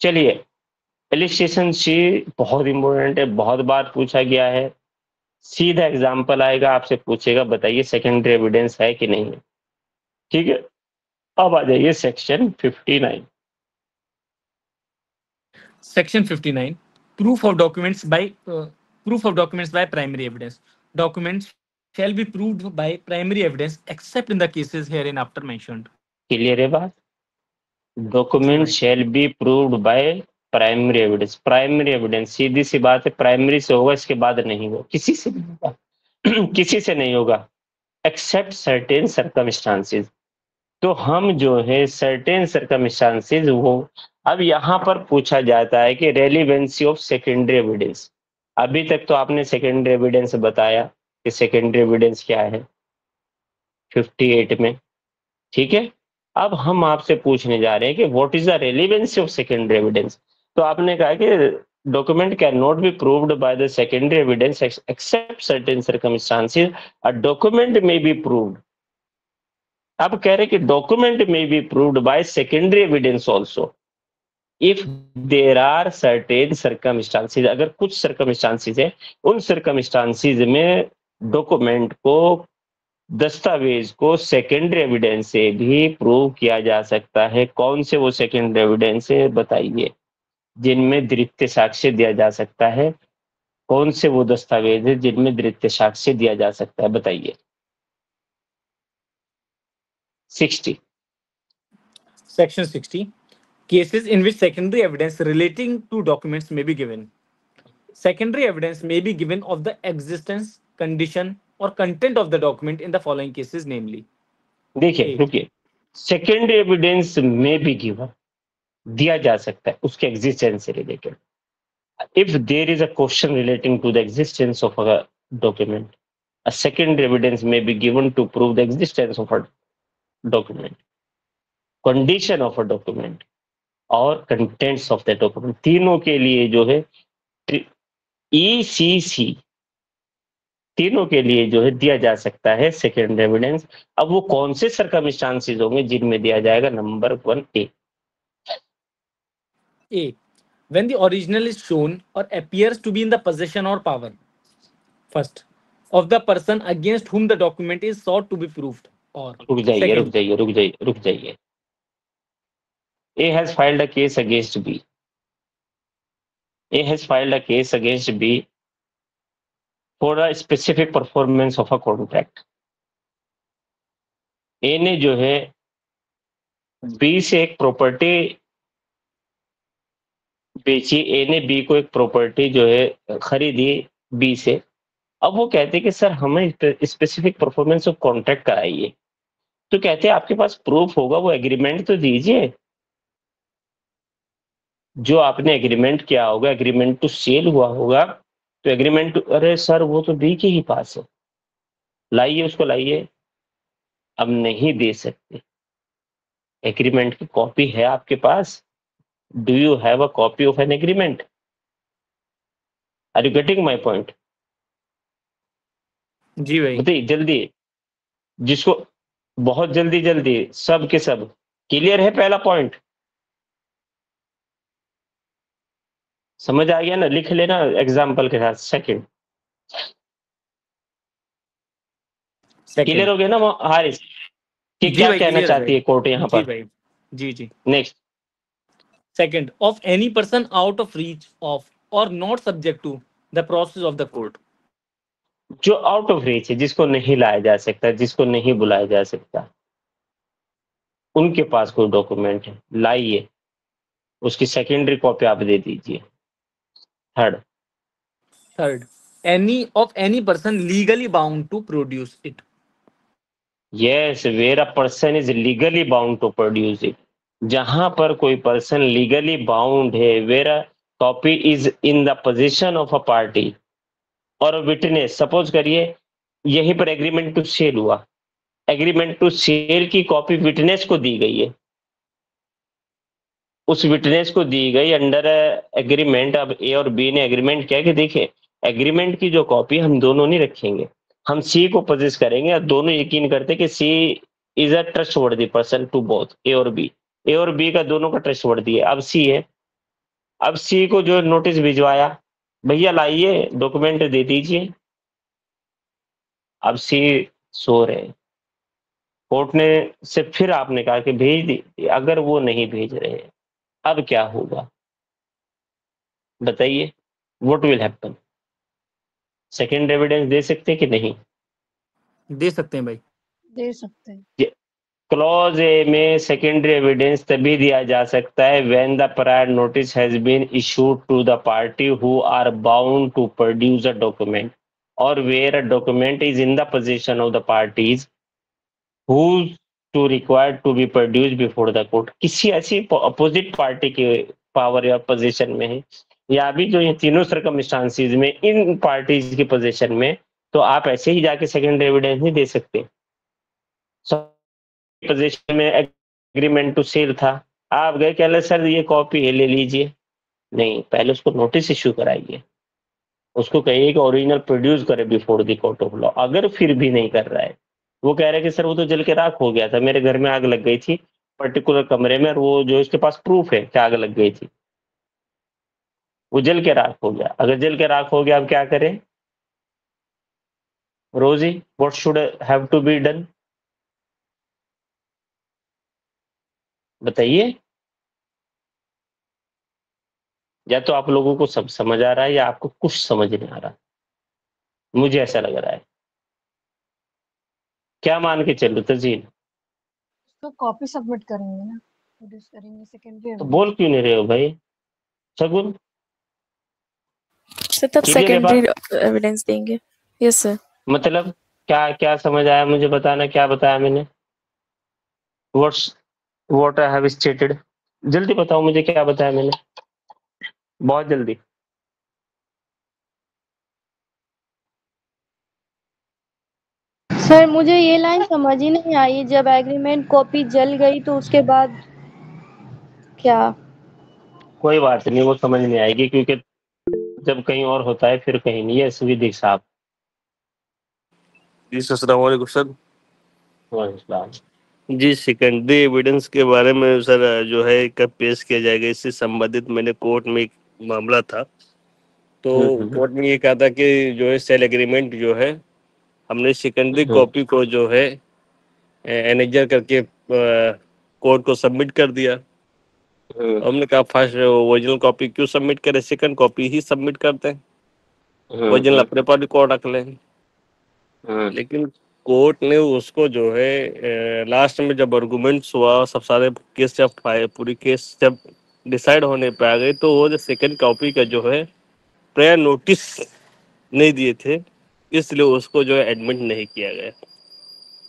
चलिए, इलिस्ट्रेशन सी बहुत इंपॉर्टेंट है, बहुत बार पूछा गया है। सीधा एग्जाम्पल आएगा, आपसे पूछेगा बताइए सेकेंडरी एविडेंस है कि नहीं है। ठीक है, अब आ जाइए section 59। Section 59. Proof of documents by primary evidence. Documents shall be proved by primary evidence except in the cases hereinafter mentioned. Clear है बात? डॉक्यूमेंट भाई। Shall be proved by primary evidence. Primary evidence सीधी सी बात है, primary से होगा, इसके बाद नहीं होगा, किसी से नहीं होगा किसी से नहीं होगा एक्सेप्ट सर्टेन सर्कमस्टांसेस। तो हम जो है सर्टेन सर्कमस्टांसेस वो अब यहाँ पर पूछा जाता है कि रेलिवेंसी ऑफ सेकेंडरी एविडेंस। अभी तक तो आपने सेकेंडरी एविडेंस बताया कि सेकेंडरी एविडेंस क्या है 58 में, ठीक है। अब हम आपसे पूछने जा रहे हैं कि what is the relevancy of secondary evidence. तो आपने कहा कि document can not be proved by the secondary evidence except certain circumstances, a document may be proved. अब कह रहे कि document may be proved by secondary evidence also if there are certain circumstances. अगर कुछ सर्कमस्टांसेस है, उन circumstances में document को, दस्तावेज को सेकेंडरी एविडेंस से भी प्रूव किया जा सकता है। कौन से वो सेकेंडरी एविडेंस है बताइए, जिनमें द्वितीय साक्ष्य दिया जा सकता है। कौन से वो दस्तावेज है जिनमें द्वितीय साक्ष्य दिया जा सकता है बताइए। 60। Section 60. Cases in which secondary evidence relating to documents may be given. Secondary evidence may be given of the existence, condition, or content of the document in the following cases, namely. देखिए A. रुकिए, secondary evidence में भी given दिया जा सकता है उसके existence से related. If there is a question relating to the existence of a document, a secondary evidence may be given to prove the existence of a document, condition of a document और contents of the document। तीनों के लिए जो है ECC, तीनों के लिए जो है दिया जा सकता है सेकेंडरी एविडेंस। अब वो कौन से सर्कमस्टांसेस होंगे जिनमें दिया जाएगा? Number 1 A. A. When the original is shown or appears to be in the possession or power, first, of the person against whom the document is sought to be proved, or रुक जाइए रुक second, जाइए रुक जाइए रुक जाइए। A has filed a case against B. A has filed a case against B for a specific performance of a contract. A ने जो है B से एक प्रॉपर्टी बेची, ए ने बी को एक प्रॉपर्टी जो है खरीदी बी से। अब वो कहते हैं कि सर हमें स्पेसिफिक परफॉर्मेंस ऑफ कॉन्ट्रैक्ट कराइए। तो कहते हैं आपके पास प्रूफ होगा, वो एग्रीमेंट तो दीजिए जो आपने एग्रीमेंट किया होगा, एग्रीमेंट टू सेल हुआ होगा। तो एग्रीमेंट, अरे सर वो तो बी के ही पास है, लाइए उसको लाइए। अब नहीं दे सकते, एग्रीमेंट की कॉपी है आपके पास? Do you have a copy of an agreement? Are you getting my point? जी भाई। बताइए जल्दी, जिसको बहुत जल्दी जल्दी, सब के सब क्लियर है? पहला पॉइंट समझ आ गया ना? लिख लेना एग्जाम्पल के साथ। सेकंड क्लियर Second, हो गया ना हारिस कि जी क्या भाई कहना क्लियर है चाहती भाई। है कोर्ट यहाँ जी पर? भाई। जी जी। Next, Second, of any person out of reach of or not subject to the process of the court. जो आउट ऑफ रीच है, जिसको नहीं लाया जा सकता, जिसको नहीं बुलाया जा सकता, उनके पास कोई डॉक्यूमेंट है, लाइए, उसकी सेकेंडरी कॉपी आप दे दीजिए। Third, Third, any person legally bound to produce it. Yes, where a person is legally bound to produce it. जहां पर कोई पर्सन लीगली बाउंड है, where a copy is in the position of a party और witness. Suppose करिए यहीं पर agreement to sell हुआ, agreement to sell की कॉपी विटनेस को दी गई है, उस विटनेस को दी गई अंडर एग्रीमेंट। अब ए और बी ने एग्रीमेंट किया कि देखिए एग्रीमेंट की जो कॉपी हम दोनों नहीं रखेंगे, हम सी को पोजेस करेंगे, और दोनों यकीन करते कि C is a trustworthy person to both A और बी। ए और बी का दोनों का ट्रस्टवर्दी है। अब सी है, अब सी को जो नोटिस भिजवाया, भैया लाइए डॉक्यूमेंट दे दीजिए। अब सी सो रहे, कोर्ट ने से फिर आपने कहा कि भेज दी, अगर वो नहीं भेज रहे अब क्या होगा बताइए, what will happen? Second evidence दे सकते हैं कि नहीं? दे सकते हैं भाई। दे सकते हैं। क्लॉज ए में सेकेंडरी एविडेंस तभी दिया जा सकता है when the prior notice has been issued to the party who are bound to produce a document और where a document is in the position of the parties who to required to be produce before the court. किसी ऐसी opposite party के power या position में है, या अभी जो ये तीनों सर्कमस्टांसिस में इन पार्टीज की पोजीशन में, तो आप ऐसे ही जाके सेकेंडरी एविडेंस नहीं दे सकते। पोजीशन में एग्रीमेंट टू सेल था, आप गए कह सर ये कॉपी है ले लीजिए, नहीं, पहले उसको नोटिस इश्यू कराइए, उसको कहिए कि ओरिजिनल प्रोड्यूस करे before the court of law. अगर फिर भी नहीं कर रहा है, वो कह रहे हैं कि सर वो तो जल के राख हो गया था, मेरे घर में आग लग गई थी पर्टिकुलर कमरे में, और वो जो इसके पास प्रूफ है कि आग लग गई थी, वो जल के राख हो गया। अगर जल के राख हो गया अब क्या करें Rosy, what should have to be done बताइए? या तो आप लोगों को सब समझ आ रहा है या आपको कुछ समझ नहीं आ रहा, मुझे ऐसा लग रहा है। क्या मान के चलो तजीन? तो कॉपी सबमिट करेंगे ना, प्रोड्यूस करेंगे सेकेंडरी तो बोल क्यों नहीं रहे हो भाई? शगुन सर तब क्लियर है सेकेंडरी बात? एविडेंस देंगे। Yes sir. मतलब क्या क्या समझ आया मुझे बताना, क्या बताया मैंने? व्हाट आई हैव स्टेटेड, जल्दी बताओ मुझे क्या बताया मैंने, बहुत जल्दी। सर मुझे ये लाइन समझ ही नहीं आई, जब एग्रीमेंट कॉपी जल गई तो उसके बाद क्या? कोई बात नहीं, वो समझ नहीं आएगी, क्योंकि जब कहीं और होता है फिर कहीं नहीं है। सुविदिक साहब जी अस्सलाम वालेकुम सर। वालेकुम। जी सेकेंडरी एविडेंस के बारे में सर जो है कब पेश किया जाएगा, इससे संबंधित मैंने कोर्ट में एक मामला था, तो कोर्ट में ये कहा था कि जो है सेल एग्रीमेंट जो है हमने सेकेंडरी कॉपी को जो है एनेजर करके कोर्ट को सबमिट कर दिया। हमने कहा फर्स्ट ओरिजिनल कॉपी क्यों सबमिट करें, सेकंड कॉपी ही सबमिट करते हैं, ओरिजिनल अपने पास रिकॉर्ड रख लें। लेकिन कोर्ट ने उसको जो है लास्ट में जब आर्गुमेंट्स हुआ, सब सारे केस जब पूरी केस जब डिसाइड होने पे आ गई, तो वो जो सेकंड कॉपी का जो है प्रायर नोटिस नहीं दिए थे, इसलिए उसको जो है एडमिट नहीं किया गया।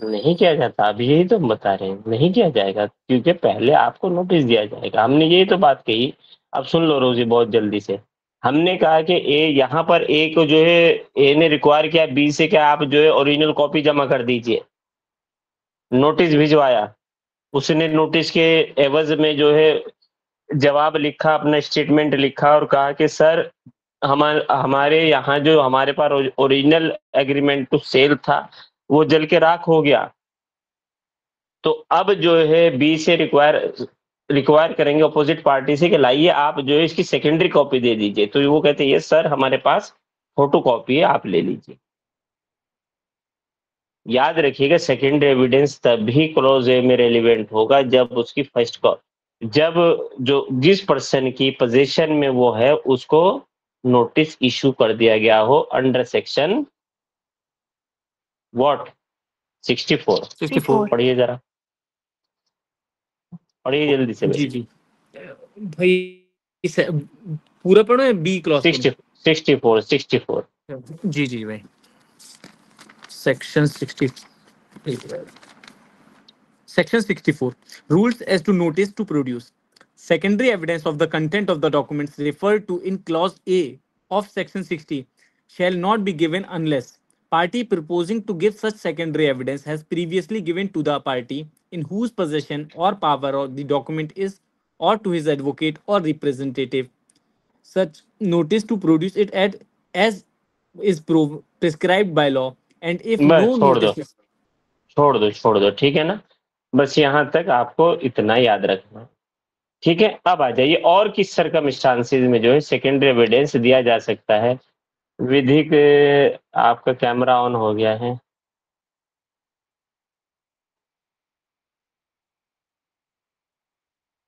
नहीं किया जाता, अभी यही तो हम बता रहे हैं, नहीं किया जाएगा, क्योंकि पहले आपको नोटिस दिया जाएगा। हमने यही तो बात कही। अब सुन लो रोजी बहुत जल्दी से, हमने कहा कि ए यहाँ पर ए को जो है ए ने रिक्वायर किया बी से क्या आप जो है ओरिजिनल कॉपी जमा कर दीजिए, नोटिस भिजवाया, उसने नोटिस के एवज में जो है जवाब लिखा, अपना स्टेटमेंट लिखा और कहा कि सर हमारे यहाँ जो हमारे पास ओरिजिनल एग्रीमेंट टू सेल था वो जल के राख हो गया, तो अब जो है बी से रिक्वायर करेंगे अपोजिट पार्टी से कि लाइए आप जो है इसकी सेकेंडरी कॉपी दे दीजिए, तो वो कहते हैं ये सर हमारे पास फोटो कॉपी है आप ले लीजिए। याद रखिएगा सेकेंडरी एविडेंस तभी क्लॉज ए में रेलिवेंट होगा जब उसकी फर्स्ट कॉपी, जब जो जिस पर्सन की पोजीशन में वो है उसको नोटिस इशू कर दिया गया हो अंडर सेक्शन व्हाट 64। पढ़िए जरा, पढ़िए जल्दी से जी जी भाई, पूरा पढ़ो या बी क्लॉज? 64 जी जी भाई, section 64 rules as to notice to produce secondary evidence of the content of the documents referred to in clause A of section 60 shall not be given unless party proposing to give such secondary evidence has previously given to the party in whose possession or power of the document is, or to his advocate or representative, such notice to produce it as is prescribed by law, and if no बस notice छोड़ दो, ठीक है ना? बस यहाँ तक आपको इतना याद रखना। ठीक है, अब आ जाइए और किस सर्कमस्टांसेस में जो है सेकेंडरी एविडेंस दिया जा सकता है। विधिक आपका कैमरा ऑन हो गया है।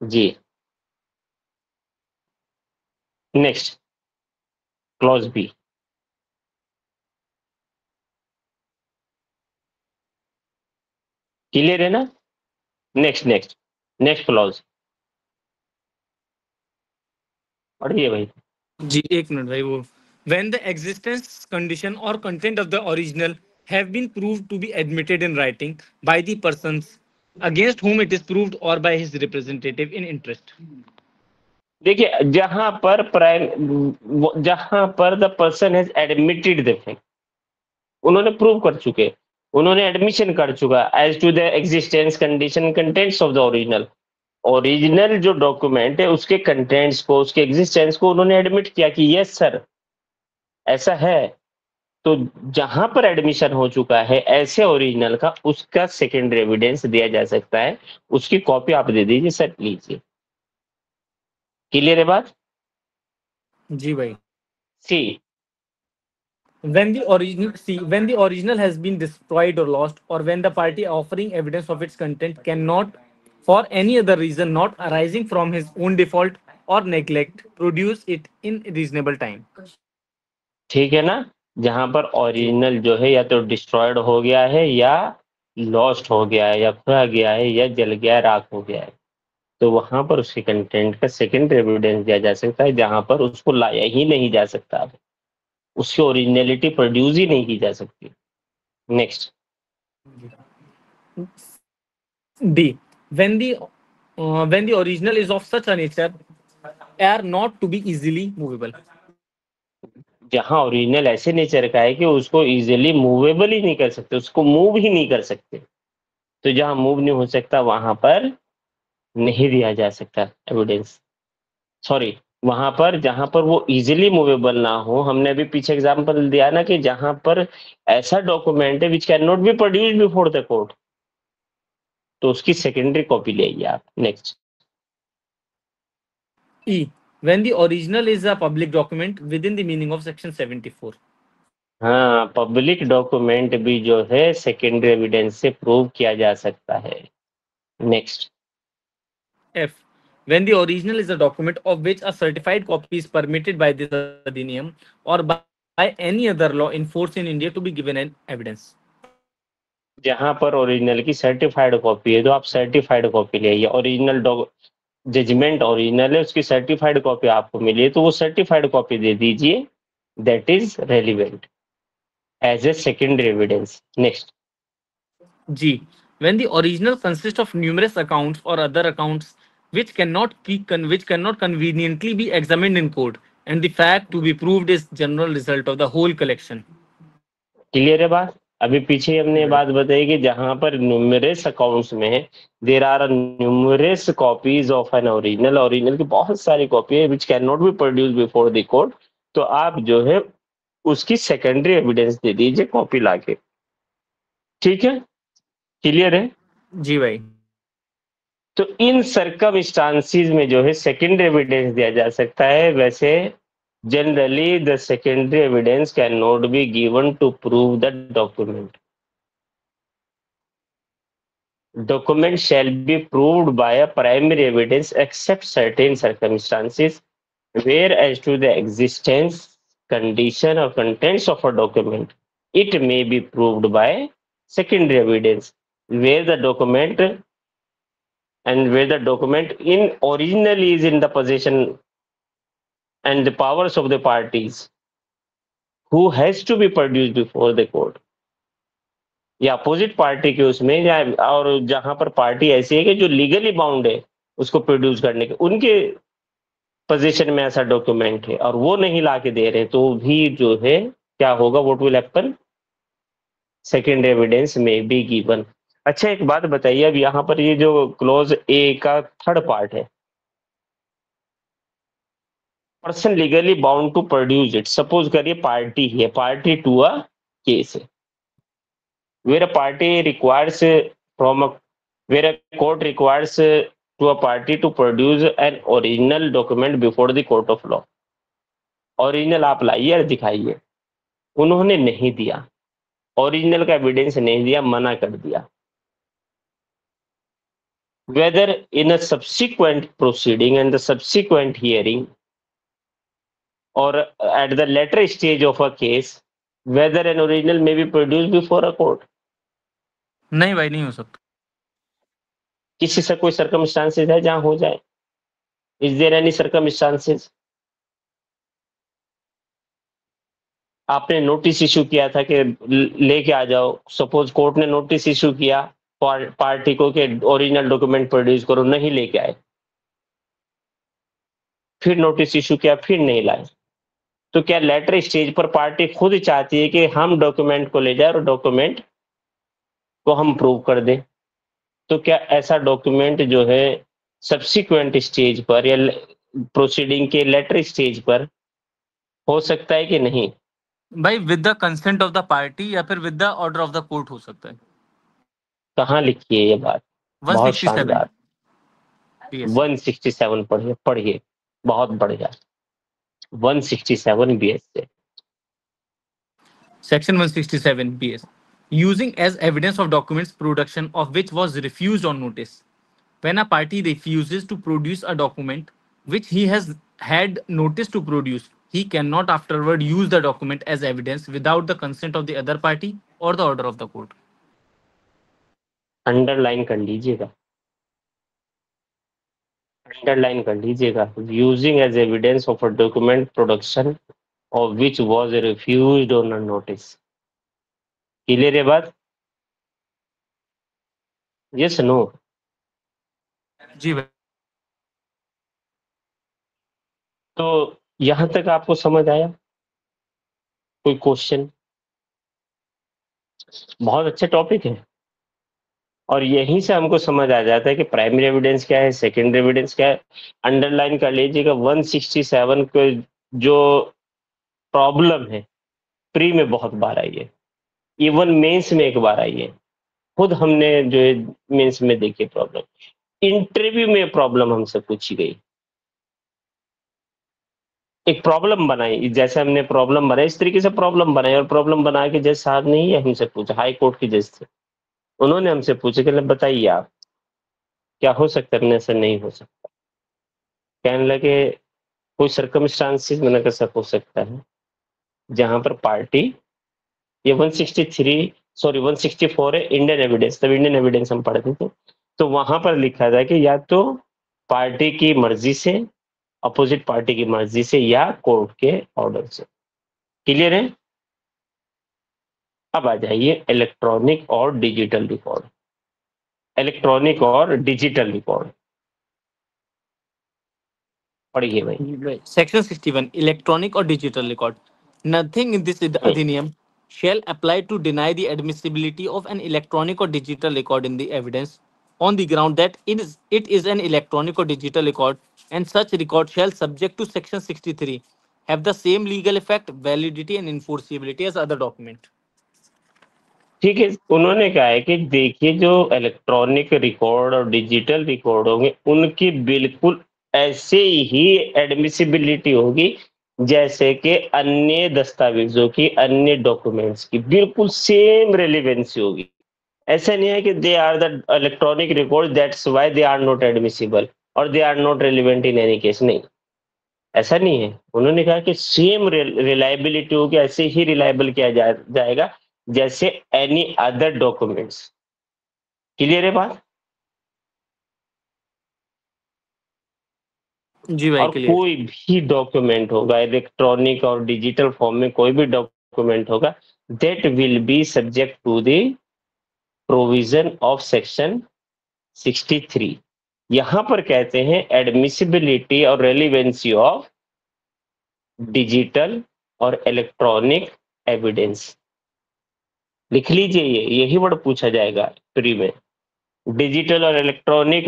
जी, नेक्स्ट क्लॉज बी। क्लियर है ना? नेक्स्ट क्लॉज पढ़िए भाई। जी एक मिनट भाई, वो when the existence condition or content of the original have been proved to be admitted in writing by the persons against whom it is proved or by his representative in interest. देखिए जहां पर the person has admitted the fact, उन्होंने prove कर चुके, उन्होंने admission कर चुका as to the existence condition contents of the original जो डॉक्यूमेंट है उसके कंटेंट्स को, उसके एग्जिस्टेंस को उन्होंने एडमिट किया कि यस सर ऐसा है। तो जहां पर एडमिशन हो चुका है ऐसे ओरिजिनल का, उसका सेकेंडरी एविडेंस दिया जा सकता है। उसकी कॉपी आप दे दीजिए सर, लीजिए। क्लियर है बात? जी भाई। सी, when the original has been destroyed or lost, or when the party offering evidence of its content cannot for any other reason not arising from his own default or neglect produce it in reasonable time. ठीक है ना? जहां पर original जो है या तो destroyed हो गया है या लॉस्ट हो गया है या खो गया है या जल गया, राख हो गया है, तो वहां पर उसके कंटेंट का सेकेंडरी एविडेंस दिया जा सकता है, जहां पर उसको लाया ही नहीं जा सकता, उसकी ओरिजिनलिटी प्रोड्यूस ही नहीं की जा सकती। Next D. When the original is of such a nature are not to be easily movable. जहां ओरिजिनल ऐसे नेचर का है कि उसको इजीली मूवेबल ही नहीं कर सकते, उसको मूव ही नहीं कर सकते, तो जहां मूव नहीं हो सकता वहां पर नहीं दिया जा सकता एविडेंस। सॉरी, वहां पर जहां पर वो इजीली मूवेबल ना हो, हमने अभी पीछे एग्जांपल दिया ना कि जहां पर ऐसा डॉक्यूमेंट है which can not be produce before the court, तो उसकी सेकेंडरी कॉपी ले आइए आप। Next E. When the original is a public document within the meaning of section 74. हाँ, पब्लिक डॉक्यूमेंट भी जो है सेकेंडरी एविडेंस से प्रूव किया जा सकता है। Next F. When the original is a document of which a certified copy is permitted by this adenium or by any other law in force in India to be given an evidence. जहां पर original की certified copy है तो आप certified copy ले आइए। Original judgement original है, उसकी सर्टिफाइड कॉपी आपको मिली है तो वो सर्टिफाइड कॉपी दे दीजिए, that is relevant as a secondary evidence. Next G. When the original consists of numerous accounts or other accounts which cannot conveniently be examined in court, and the fact to be proved is general result of the whole collection. Clear है बात? अभी पीछे हमने बात बताई कि जहां पर न्यूमरस अकाउंट्स में there are numerous copies of an original की बहुत सारी कॉपी है which can not be produce before the court, तो आप जो है उसकी सेकेंडरी एविडेंस दे दीजिए कॉपी लाके। ठीक है, क्लियर है? जी भाई। तो इन सर्कमस्टांसेस में जो है सेकेंडरी एविडेंस दिया जा सकता है। वैसे generally the secondary evidence can not be given to prove the document. Document shall be proved by a primary evidence except certain circumstances where as to the existence, condition or contents of a document, it may be proved by secondary evidence where the document in original is in the possession and the powers of the parties who has to be produced before the court, या opposite party के उसमें, या और जहां पर party ऐसी है कि जो लीगली बाउंड है उसको प्रोड्यूस करने के, उनके पोजीशन में ऐसा डॉक्यूमेंट है और वो नहीं ला के दे रहे, तो भी जो है क्या होगा, what will happen, secondary evidence में बी गिवन। अच्छा एक बात बताइए, अब यहाँ पर ये जो क्लोज ए का थर्ड पार्ट है, person legally bound to produce it, suppose करिए पार्टी है, पार्टी टू अ केस है, where a party requires from a where a court requires to a party to produce an original document before the court of law. Original आप लाइए और दिखाइए, उन्होंने नहीं दिया, ओरिजिनल का एविडेंस नहीं दिया, मना कर दिया। Whether in a subsequent proceeding and the subsequent hearing or at the later stage of a case, whether an original may be produced before a court। नहीं भाई, नहीं हो सकता। किसी से कोई सर्कमस्टांसेस है जहां हो जाए? Is there any circumstances? आपने नोटिस इशू किया था कि लेके आ जाओ, सपोज कोर्ट ने नोटिस इशू किया पार्टी को कि ओरिजिनल डॉक्यूमेंट प्रोड्यूस करो, नहीं लेके आए, फिर नोटिस इशू किया, फिर नहीं लाए, तो क्या लेटर स्टेज पर पार्टी खुद चाहती है कि हम डॉक्यूमेंट को ले जाए और डॉक्यूमेंट को हम प्रूव कर दें? तो क्या ऐसा डॉक्यूमेंट जो है सब्सिक्वेंट स्टेज पर या प्रोसीडिंग के लेटर स्टेज पर हो सकता है कि नहीं? भाई with the consent of the party या फिर with the order of the court हो सकता है। कहाँ लिखी है ये बात? बहुत 167 शानदार। BS 167 पढ़िए पढ़िए, बहुत बढ़िया। 167 BS से Section 167 BS. Using as evidence of documents production of which was refused on notice. When a party refuses to produce a document which he has had notice to produce, he cannot afterward use the document as evidence without the consent of the other party or the order of the court. Underline कर लीजिएगा, underline कर लीजिएगा। Using as evidence of a document production of which was refused on a notice. Clear है बात? Yes no? जी भाई। तो यहां तक आपको समझ आया? कोई क्वेश्चन? बहुत अच्छा टॉपिक है, और यहीं से हमको समझ आ जाता है कि प्राइमरी एविडेंस क्या है, सेकेंडरी एविडेंस क्या है। अंडरलाइन कर लीजिएगा 167 को जो प्रॉब्लम है, प्री में बहुत बार आई है, इवन मेंस में एक बार आई है, खुद हमने जो है मेंस में देखी प्रॉब्लम, इंटरव्यू में प्रॉब्लम हमसे पूछी गई। एक प्रॉब्लम बनाई, जैसे हमने प्रॉब्लम बनाई इस तरीके से प्रॉब्लम बनाई, और प्रॉब्लम बना के जज साहब ने ही हमसे पूछा, हाई कोर्ट के जज थे, उन्होंने हमसे पूछा कि बताइए आप क्या हो सकता है, अपने से नहीं हो सकता। कहने लगे कोई सर्कमस्टांसेस मैंने कैसा हो सकता है जहां पर पार्टी, ये 164 है इंडियन एविडेंस, तब इंडियन एविडेंस हम पढ़ते थे, तो वहां पर लिखा था कि या तो पार्टी की मर्जी से, अपोजिट पार्टी की मर्जी से, या कोर्ट के ऑर्डर से। क्लियर है? अब आ जाइए इलेक्ट्रॉनिक और डिजिटल रिकॉर्ड। इलेक्ट्रॉनिक और डिजिटल रिकॉर्ड पढ़िए भाई। Section 61 Electronic or digital record. Nothing in this अधिनियम shall apply to deny the admissibility of an electronic or digital record in the evidence on the ground that it is an electronic or digital record, and such record shall, subject to Section 63, have the same legal effect, validity and enforceability as other document. ठीक है, उन्होंने कहा है कि देखिए जो electronic record और digital record होंगे उनकी बिल्कुल ऐसे ही एडमिसिबिलिटी होगी जैसे कि अन्य दस्तावेजों की, अन्य डॉक्यूमेंट्स की, बिल्कुल सेम रेलिवेंसी होगी। ऐसा नहीं है कि they are the electronic record that's why they are not admissible और they are not relevant in any case, नहीं, ऐसा नहीं है। उन्होंने कहा कि सेम रिलायबिलिटी होगी, ऐसे ही रिलायबल किया जाएगा जैसे एनी अदर डॉक्यूमेंट्स। क्लियर है बात? जी भाई, और क्लियर। कोई भी डॉक्यूमेंट होगा इलेक्ट्रॉनिक और डिजिटल फॉर्म में, कोई भी डॉक्यूमेंट होगा, that will be subject to the provision of section 63। यहां पर कहते हैं एडमिसिबिलिटी और रेलिवेंसी ऑफ डिजिटल और इलेक्ट्रॉनिक एविडेंस। लिख लीजिए, यही वर्ड पूछा जाएगा प्री में। डिजिटल और इलेक्ट्रॉनिक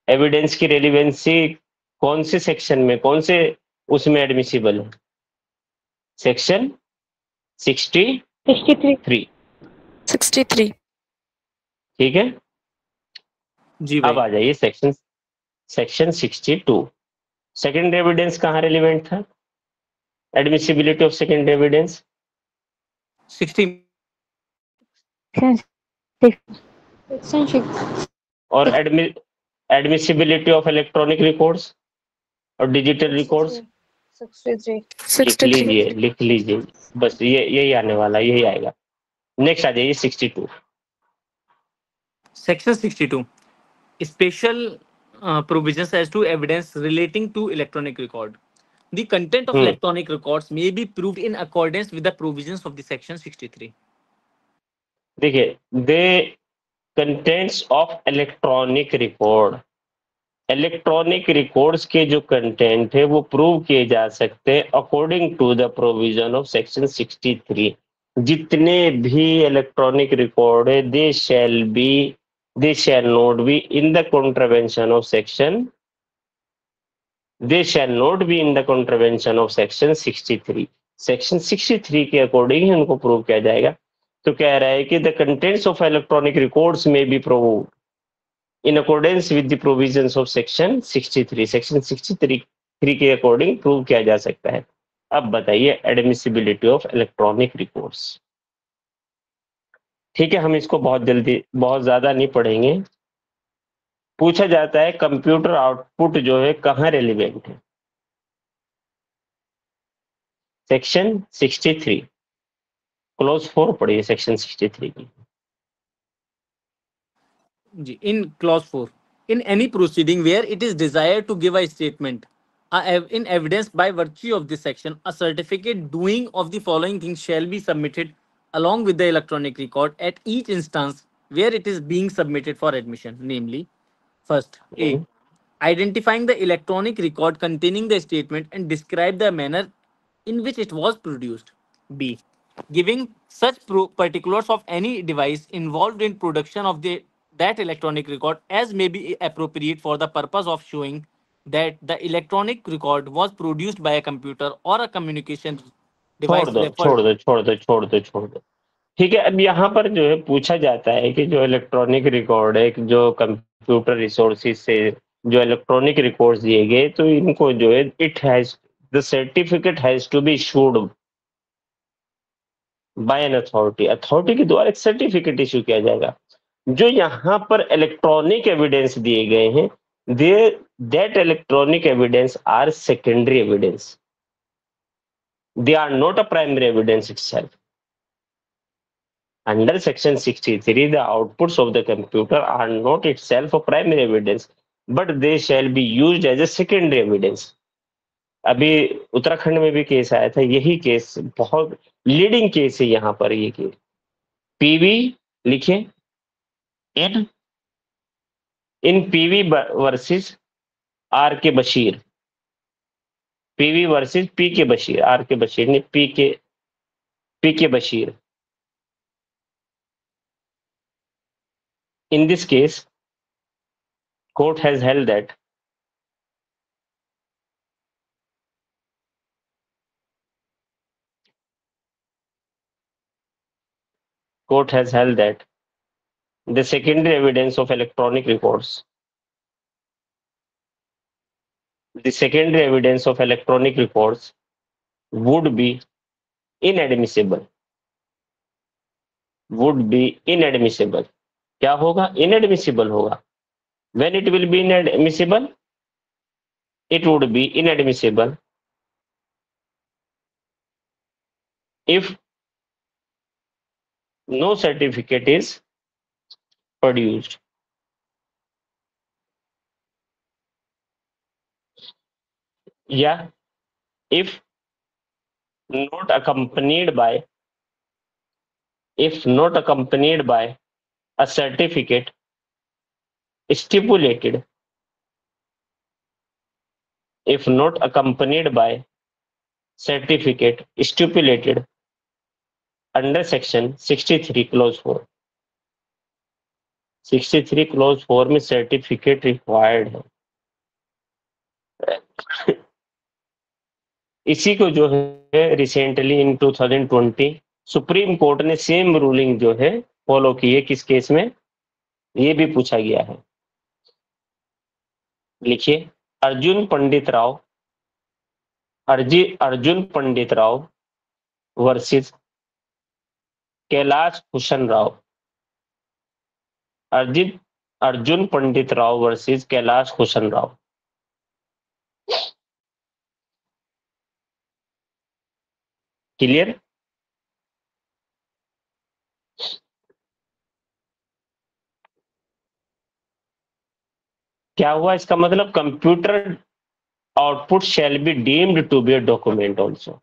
एविडेंस की रेलिवेंसी कौन से सेक्शन में, कौन से उसमें एडमिसिबल है? सेक्शन 63। 63। ठीक है, जी भाई। अब आ जाइए सेक्शन सेक्शन 62। सेकेंडरी एविडेंस कहाँ रेलिवेंट था? Admissibility of secondary evidence 60 section 6 और एडमिसिबिलिटी ऑफ इलेक्ट्रॉनिक रिकॉर्ड्स और डिजिटल रिकॉर्ड्स 63 लिख लीजिए बस, यही आने वाला, यही आएगा। नेक्स्ट आ जाइए 62। Section 62. Special provisions as to evidence relating to electronic record. The content of electronic records may be proved in accordance with the provisions of the section 63. देखिए, the contents of electronic record, electronic records के जो content है वो prove किए जा सकते हैं according to the provision of section 63। जितने भी इलेक्ट्रॉनिक रिकॉर्ड है they shall not be in the contravention of section of section 63। Section 63 के अकॉर्डिंग ही उनको प्रूव किया जाएगा। तो कह रहा है कि the contents of electronic records में be proved in accordance with the provisions of section 63। Section 63 के अकॉर्डिंग प्रूव किया जा सकता है। अब बताइए एडमिसिबिलिटी ऑफ इलेक्ट्रॉनिक रिकॉर्ड्स। ठीक है, हम इसको बहुत ज्यादा नहीं पढ़ेंगे। पूछा जाता है कंप्यूटर आउटपुट जो है कहाँ रेलिवेंट है? सेक्शन 63 क्लोज 4 पढ़िए सेक्शन 63 की। In clause 4, in any proceeding where it is desired to give a statement in evidence by virtue of this section, a certificate doing of the following things shall be submitted along with the electronic record at each instance where it is being submitted for admission, namely, first, A, identifying the electronic record containing the statement and describe the manner in which it was produced. B, giving such particulars of any device involved in production of that electronic record as may be appropriate for the purpose of showing that the electronic record was produced by a computer or a communication device छोड़ दो। ठीक है, अब यहाँ पर जो है पूछा जाता है कि जो इलेक्ट्रॉनिक रिकॉर्ड है, जो कंप्यूटर रिसोर्सेज से जो इलेक्ट्रॉनिक रिकॉर्ड्स दिए गए, तो इनको जो है the certificate has to be issued by an authority के द्वारा एक सर्टिफिकेट इशू किया जाएगा। जो यहाँ पर इलेक्ट्रॉनिक एविडेंस दिए गए हैं that electronic evidence are secondary evidence, they are not a primary evidence itself. Under section 63, the outputs of the computer are not itself a primary evidence, but they shall be used as a secondary evidence. अभी उत्तराखंड में भी case आया था, यही case बहुत leading case है यहाँ पर। ये केस पीवी लिखिए, इन पीवी वर्सेस आर के बशीर, पीवी वर्सेस पी के बशीर, आर के बशीर ने पी के Bashir. In this case, court has held that the secondary evidence of electronic records, would be inadmissible. क्या होगा? Inadmissible होगा। When it will be inadmissible? It would be inadmissible if no certificate is produced. Yeah, if not accompanied by a certificate stipulated, if not accompanied by certificate stipulated under section 63 clause 4। 63 clause 4 में certificate required है। इसी को जो है recently in 2020 supreme court ने same ruling जो है follow की है। किस केस में? ये भी पूछा गया है। लिखिए, Arjun Pandit Rao versus Kailash Bhushan Rao. Arjun Pandit Rao versus Kailash Bhushan Rao. Clear? क्या हुआ इसका मतलब? Computer output shall be deemed to be a document also.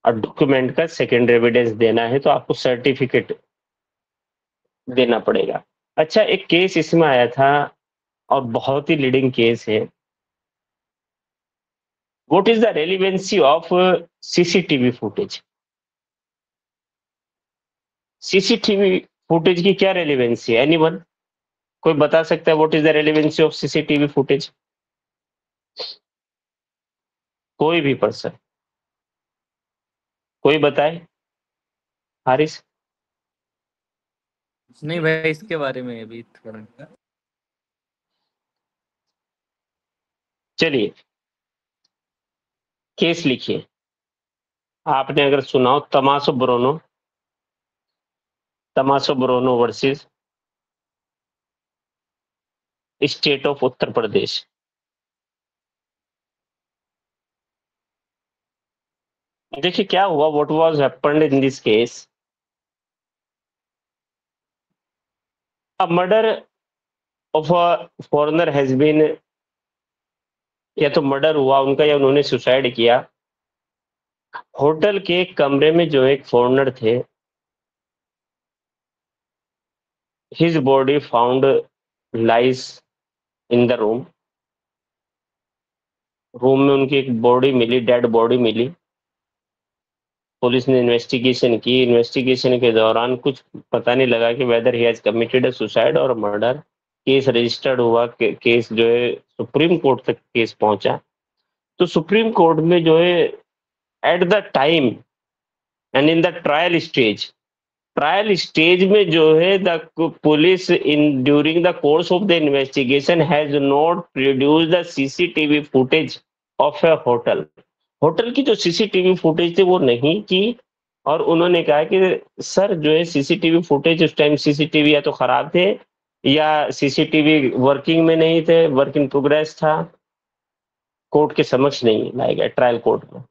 और डॉक्यूमेंट का सेकेंड एविडेंस देना है तो आपको सर्टिफिकेट देना पड़ेगा। अच्छा, एक केस इसमें आया था और बहुत ही लीडिंग केस है। What is the relevancy of CCTV footage? CCTV footage की क्या रेलिवेंसी है? एनीवन? कोई बता सकता है what is the relevancy of CCTV footage? कोई भी पर्सन, कोई बताए। हारिस? नहीं भाई, इसके बारे में अभी थोड़ा। चलिए केस लिखिए। आपने अगर सुनाओ, Tomaso Bruno versus state of Uttar Pradesh. देखिए क्या हुआ, what was happened in this case. A murder of a foreigner has been, या तो मर्डर हुआ उनका या उन्होंने सुसाइड किया। होटल के कमरे में जो एक फॉरेनर थे, his body found lies in the room में उनकी एक बॉडी मिली, डेड बॉडी मिली। पुलिस ने इन्वेस्टिगेशन की। इन्वेस्टिगेशन के दौरान कुछ पता नहीं लगा कि weather he has committed suicide और मर्डर। केस रजिस्टर्ड हुआ। केस जो है सुप्रीम कोर्ट तक केस पहुंचा। तो सुप्रीम कोर्ट में जो है eight the time and in the trial stage में जो है the police in during the course of the investigation has not produce the CCTV footage of A hotel की जो सीसीटीवी फुटेज थी वो नहीं की। और उन्होंने कहा कि सर जो है सीसीटीवी फुटेज उस टाइम सीसीटीवी या तो खराब थे या सीसीटीवी वर्किंग में नहीं थे, वर्क इन प्रोग्रेस था, कोर्ट के समक्ष नहीं लाया गया, ट्रायल कोर्ट में।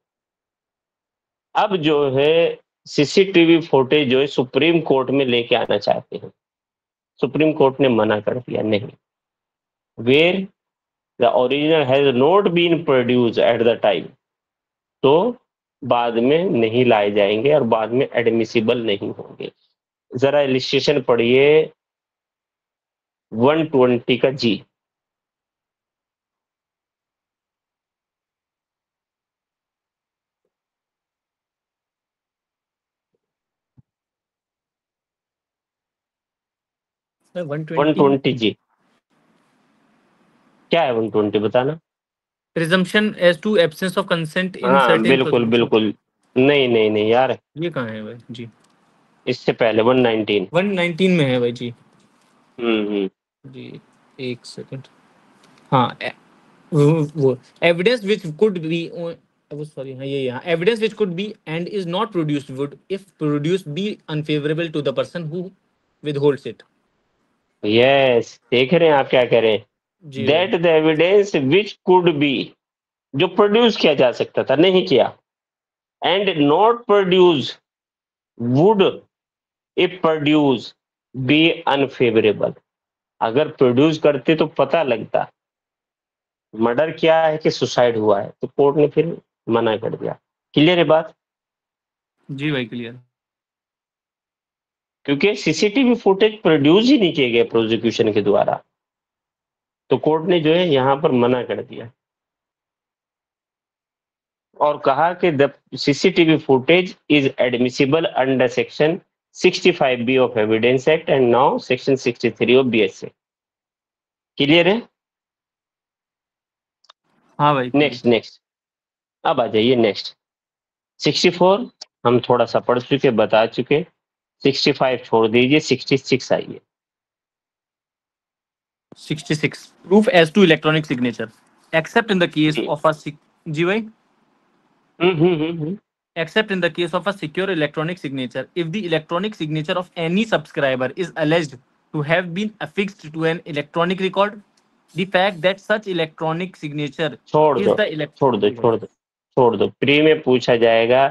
अब जो है सीसीटीवी फुटेज जो है सुप्रीम कोर्ट में लेके आना चाहते हैं। सुप्रीम कोर्ट ने मना कर दिया, नहीं, where the original has not been produce at the time, तो बाद में नहीं लाए जाएंगे और बाद में एडमिसिबल नहीं होंगे। जरा इलिस्ट्रेशन पढ़िए 120 का जी। सर 120 120 जी क्या है? 120 बताना। Presumption as to absence of consent in हाँ सर्टेन बिल्कुल बिल्कुल। नहीं नहीं नहीं यार, ये कहाँ है भाई जी? इससे पहले 119। 119 में है भाई जी। हम्म। जी एक सेकंड। हाँ वो एविडेंस विच कुड बी, वो सॉरी, हाँ ये यहाँ evidence which could be and is not produced would if produced be unfavourable to the person who withholds it. Yes, देख रहे हैं आप क्या कह रहे हैं? जी भाई। That the evidence which could be, जो प्रोड्यूस किया जा सकता था, नहीं किया। And not produce would if produce be unfavourable. अगर प्रोड्यूस करते तो पता लगता मर्डर क्या है कि सुसाइड हुआ है, तो कोर्ट ने फिर मना कर दिया। क्लियर है बात? जी भाई क्लियर। क्योंकि सीसीटीवी फुटेज प्रोड्यूस ही नहीं किए गए प्रोसिक्यूशन के द्वारा, तो कोर्ट ने जो है यहां पर मना कर दिया और कहा कि the CCTV footage is admissible under section 65B of evidence act and now section 63 of BS act. Clear है? हाँ भाई नेक्स्ट अब आ जाइए नेक्स्ट। 64 हम थोड़ा सा पढ़ चुके, बता चुके। 65 छोड़ दीजिए, 66 आइए। 66. Proof as to electronic signature. Except in the case of a जी भाई, except in the case of a secure electronic signature, if the electronic signature of any subscriber is alleged to have been affixed to an electronic record, the fact that such electronic signature छोड़ is दो the छोड़ दो छोड़ दो छोड़ दो। Pre में पूछा जाएगा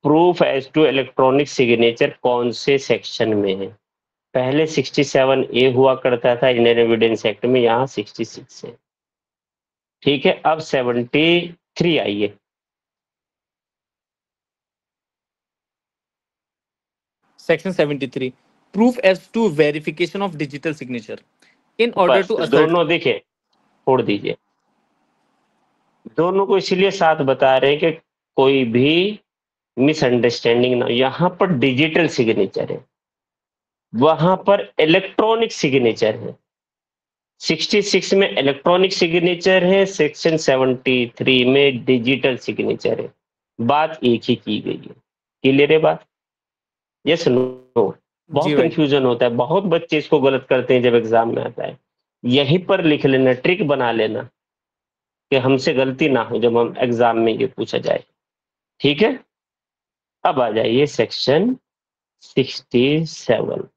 proof as to electronic signature कौन से सेक्शन में है। पहले 67A हुआ करता था इंडियन एविडेंस एक्ट में, यहाँ 66 है। ठीक है, अब 73 आइए। Section 73. Proof as to verification of digital signature. In order बस to assert. दोनों देखिए, छोड़ दीजिए, दोनों को इसलिए साथ बता रहे हैं कि कोई भी मिसअंडरस्टैंडिंग ना। यहाँ पर डिजिटल सिग्नेचर है, वहां पर इलेक्ट्रॉनिक सिग्नेचर है। 66 में इलेक्ट्रॉनिक सिग्नेचर है, सेक्शन 73 में डिजिटल सिग्नेचर है। बात एक ही की गई है। क्लियर है बात? Yes no? बहुत जी भाई। कंफ्यूजन होता है, बहुत बच्चे इसको गलत करते हैं जब एग्जाम में आता है। यहीं पर लिख लेना, ट्रिक बना लेना कि हमसे गलती ना हो जब हम एग्जाम में ये पूछा जाए। ठीक है, अब आ जाइए सेक्शन 67।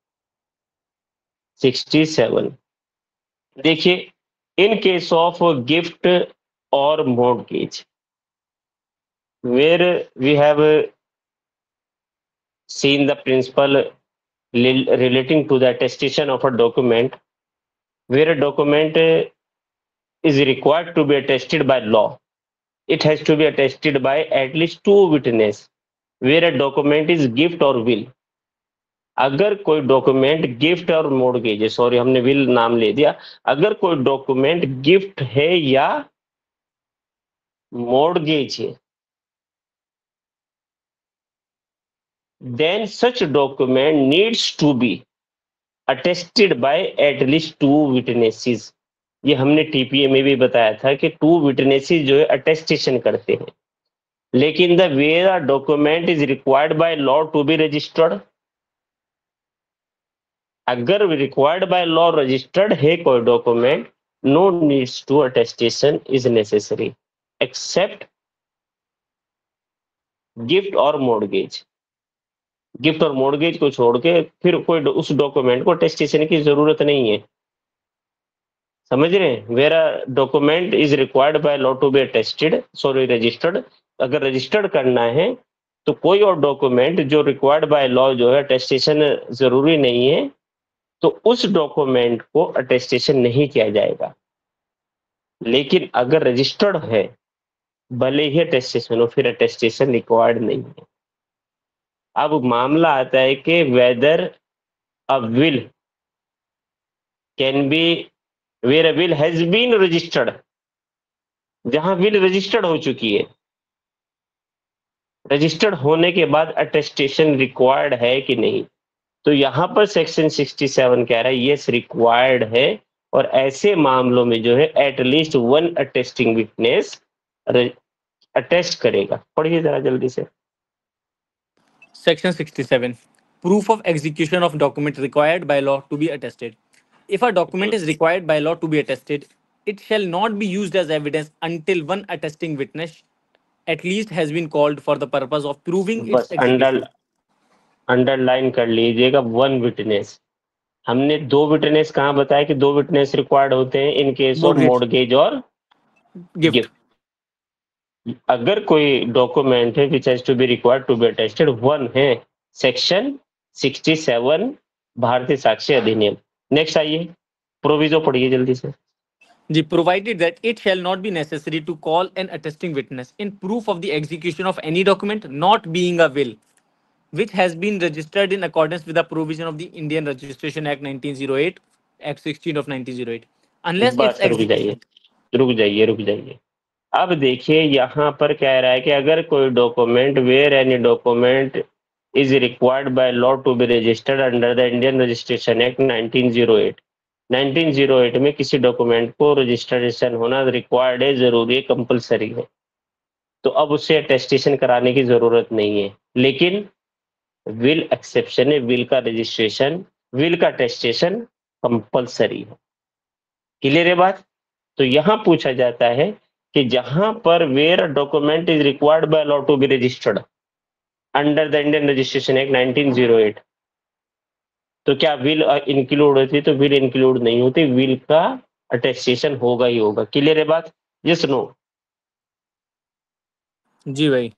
देखिए, इन केस ऑफ गिफ्ट और mortgage where we have seen the principle relating to the attestation of a document, where a document is required to be attested by law, it has to be attested by at least 2 witnesses, where a document is gift or will। अगर कोई document gift और mortgage है, sorry हमने will नाम ले दिया, अगर कोई डॉक्यूमेंट गिफ्ट है या मोर्गेज है, then such document needs to be attested by at least 2 witnesses। ये हमने टीपीए में भी बताया था कि 2 witnesses जो है अटेस्टेशन करते हैं। लेकिन the where document is required by law to be registered, अगर रिक्वायर्ड बाय लॉ रजिस्टर्ड है कोई document, no needs to attestation is necessary except gift और मोर्गेज। गिफ्ट और मोर्गेज को छोड़ के फिर कोई उस डॉक्यूमेंट को अटेस्टेशन की जरूरत नहीं है। समझ रहे हैं? Where document is required by law to be attested, sorry registered, अगर रजिस्टर्ड करना है तो कोई और डॉक्यूमेंट जो रिक्वायर्ड बाय लॉ जो है अटेस्टेशन जरूरी नहीं है, तो उस डॉक्यूमेंट को अटेस्टेशन नहीं किया जाएगा। लेकिन अगर रजिस्टर्ड है, भले ही अटेस्टेशन हो, फिर अटेस्टेशन रिक्वायर्ड नहीं है। अब मामला आता है कि whether a will can be where a will has been registered, जहां विल रजिस्टर्ड हो चुकी है, रजिस्टर्ड होने के बाद अटेस्टेशन रिक्वायर्ड है कि नहीं। तो यहाँ पर सेक्शन 67 कह रहा है यस रिक्वायर्ड है, और ऐसे मामलों में जो है एटलीस्ट 1 अटेस्टिंग विटनेस अटेस्ट करेगा। पढ़िए जरा जल्दी से। Section 67. Proof of execution of document required by law to be attested. If a document is required by law to be attested, it shall not be used as evidence until one attesting witness at least has been called for the purpose of proving its बस execution. Underline कर लीजिएगा 1 witness. हमने 2 witness कहाँ बताया कि 2 witness required होते हैं in case of mortgage और गिफ्ट। अगर कोई डॉक्यूमेंट है which has to be required to be attested, 1 है सेक्शन 67 भारतीय साक्ष्य अधिनियम। नेक्स्ट आइए, प्रोविजो पढ़िए जल्दी से। The provided that it shall not be necessary to call an attesting witness in proof of the execution of any document not being a will, which has been registered in accordance with the provision of the Indian Registration Act 1908, Act 16 of 1908, unless its बस रुक जाइए रुक जाइए। अब देखिए यहाँ पर कह रहा है कि अगर कोई document where any document is required by law to be registered under the Indian Registration Act 1908, 1908 में किसी डॉक्यूमेंट को रजिस्ट्रेशन होना रिक्वायर्ड है, जरूरी है, कंपलसरी है, तो अब उसे अटेस्टेशन कराने की जरूरत नहीं है। लेकिन विल एक्सेप्शन है, विल का रजिस्ट्रेशन, विल का अटेस्टेशन कंपलसरी है। क्लियर है बात? तो यहाँ पूछा जाता है कि जहां पर where document is required by law to be registered under the Indian Registration Act 1908, तो क्या विल इंक्लूड होती? तो विल इंक्लूड नहीं होती, विल का अटेस्टेशन होगा ही होगा। क्लियर है बात? Yes no? जी भाई।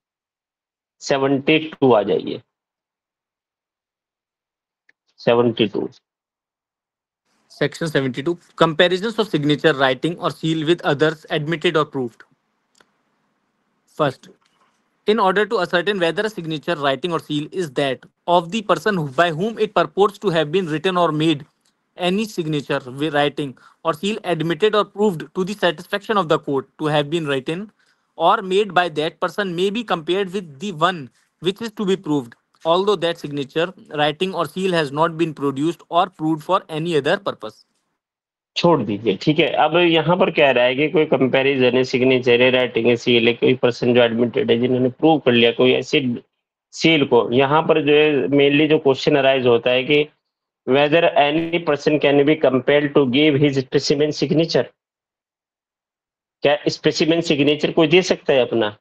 72 आ जाइए, 72। Section 72. Comparisons of signature, writing, or seal with others admitted or proved. First, in order to ascertain whether a signature, writing, or seal is that of the person by whom it purports to have been written or made, any signature, writing, or seal admitted or proved to the satisfaction of the court to have been written or made by that person may be compared with the one which is to be proved, although that signature, writing, or seal has not been produced or proved for any other purpose. छोड़ दीजिए, ठीक है। अब यहाँ पर कह रहा है कि कोई कंपैरिजन है, सिग्नेचर है, राइटिंग है, सील है, कोई पर्सन जो एडमिटेड है जिन्होंने प्रूव कर लिया कोई ऐसी सील को, यहाँ पर जो है मेनली जो क्वेश्चन अराइज होता है कि whether any person can be compelled to give his specimen signature, क्या स्पेसिमेन सिग्नेचर कोई दे सकता है अपना?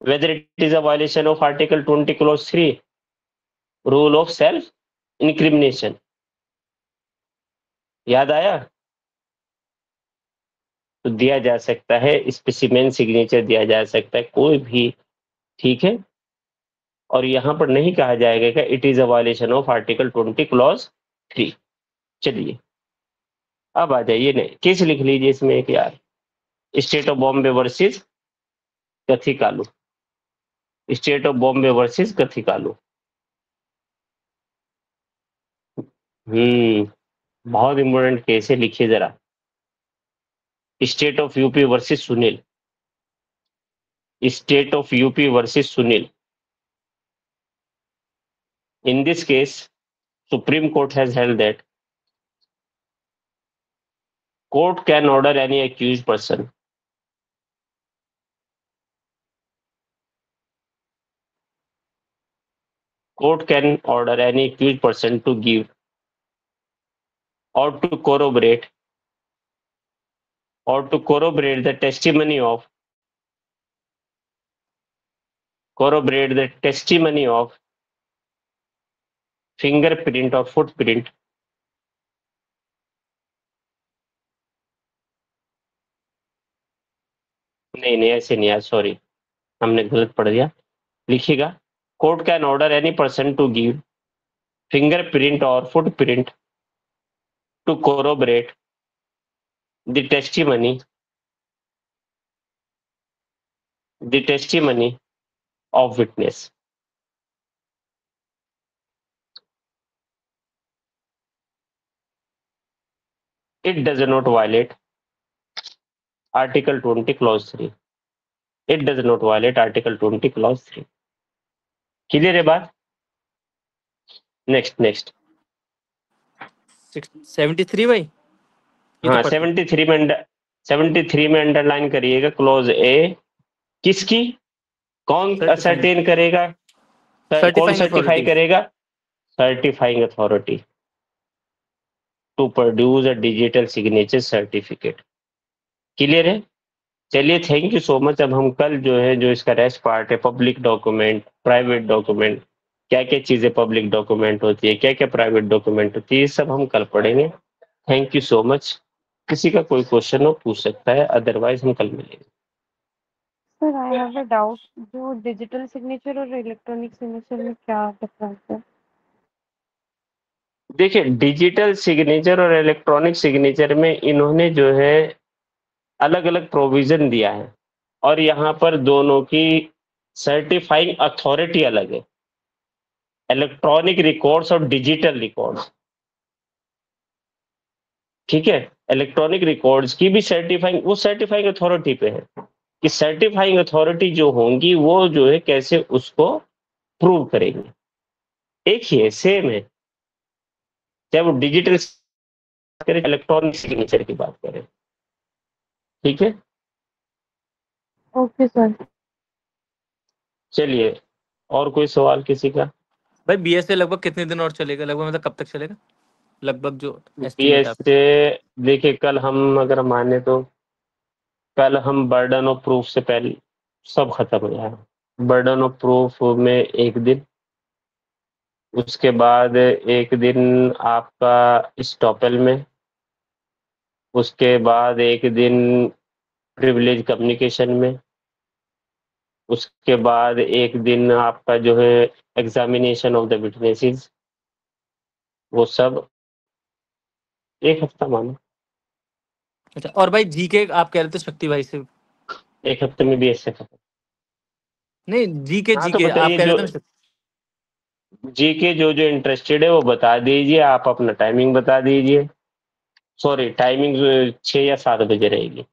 Whether it is a violation of article 20 clause 3 rule of self incrimination. याद आया? तो दिया जा सकता है, स्पेसिमेन सिग्नेचर दिया जा सकता है कोई भी, ठीक है। और यहाँ पर नहीं कहा जाएगा कि it is a violation of article 20 clause 3। चलिए अब आ जाइए, नहीं केस लिख लीजिए इसमें एक यार, state of Bombay versus Kathikalu, state of Bombay versus Kathikalu. बहुत इंपॉर्टेंट केस है, लिखिए जरा। State of UP versus Sunil, state of UP versus Sunil. In this case, Supreme Court has held that court can order any accused person to give or to corroborate the testimony of fingerprint or footprint नहीं ऐसे नहीं यार, sorry हमने गलत पढ़ दिया, लिखिएगा। Court can order any person to give fingerprint or footprint to corroborate the testimony of witness. It does not violate Article 20 Clause 3. It does not violate Article 20 Clause 3. Clear है बात? नेक्स्ट 73 भाई। हाँ 73 में अंडरलाइन करिएगा clause A. किसकी? कौन ascertain करेगा? कौन सर्टिफाई करेगा? Certifying authority to produce a digital signature certificate. Clear है? चलिए थैंक यू सो मच। अब हम कल जो है जो इसका रेस्ट पार्ट है, पब्लिक डॉक्यूमेंट, प्राइवेट डॉक्यूमेंट, क्या क्या चीजें पब्लिक डॉक्यूमेंट होती है, क्या क्या प्राइवेट डॉक्यूमेंट होती है, ये सब हम कल पढ़ेंगे। Thank you so much. किसी का कोई क्वेश्चन हो पूछ सकता है, अदरवाइज हम कल मिलेंगे। Sir I have a doubt, जो डिजिटल सिग्नेचर और इलेक्ट्रॉनिक सिग्नेचर में क्या डिफरेंस है? देखिए डिजिटल सिग्नेचर और इलेक्ट्रॉनिक सिग्नेचर में इन्होंने जो है अलग अलग प्रोविजन दिया है, और यहाँ पर दोनों की सर्टिफाइंग अथॉरिटी अलग है, इलेक्ट्रॉनिक रिकॉर्ड्स और डिजिटल रिकॉर्ड्स। ठीक है, इलेक्ट्रॉनिक रिकॉर्ड्स की भी सर्टिफाइंग अथॉरिटी पे है कि सर्टिफाइंग अथॉरिटी जो होंगी वो जो है कैसे उसको प्रूव करेंगे। एक ही है, सेम है, चाहे वो डिजिटल करें इलेक्ट्रॉनिक सिग्नेचर की बात करें। ठीक है, ओके सर। चलिए और कोई सवाल किसी का? भाई बीएसए लगभग कितने दिन और चलेगा, लगभग मतलब कब तक चलेगा? लगभग जो BS एस्टिमेट आप से देखिए, कल हम अगर माने तो कल हम बर्डन ऑफ प्रूफ से पहले सब खत्म हो जाएगा। बर्डन ऑफ प्रूफ में 1 दिन, उसके बाद 1 दिन आपका स्टॉपेल में, उसके बाद 1 दिन प्रिविलेज कम्युनिकेशन में, उसके बाद 1 दिन आपका जो है एग्जामिनेशन ऑफ द विटनेसेस, वो सब 1 हफ्ता मानो। अच्छा, और भाई जीके आप कह रहे थे शक्ति भाई से 1 हफ्ते में भी ऐसे खत्म। नहीं, जीके हाँ, तो जीके आप बताइए कह जो रहे थे ना। जीके जो इंटरेस्टेड है वो बता दीजिए, आप अपना टाइमिंग बता दीजिए। सॉरी, टाइमिंग 6 या 7 बजे रहेगी।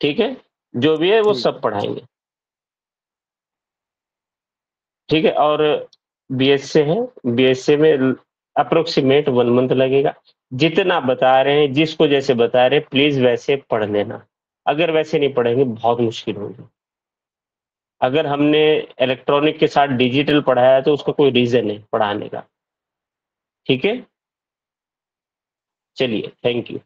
ठीक है, जो भी है वो ठीक सब पढ़ाएंगे। ठीक है, और बीएसए है, बीएसए में अप्रोक्सीमेट 1 मंथ लगेगा। जितना बता रहे हैं, जिसको जैसे बता रहे हैं, प्लीज वैसे पढ़ लेना। अगर वैसे नहीं पढ़ेंगे बहुत मुश्किल होगी। अगर हमने इलेक्ट्रॉनिक के साथ डिजिटल पढ़ाया तो उसका कोई रीजन है पढ़ाने का। ठीक है, चलिए, थैंक यू।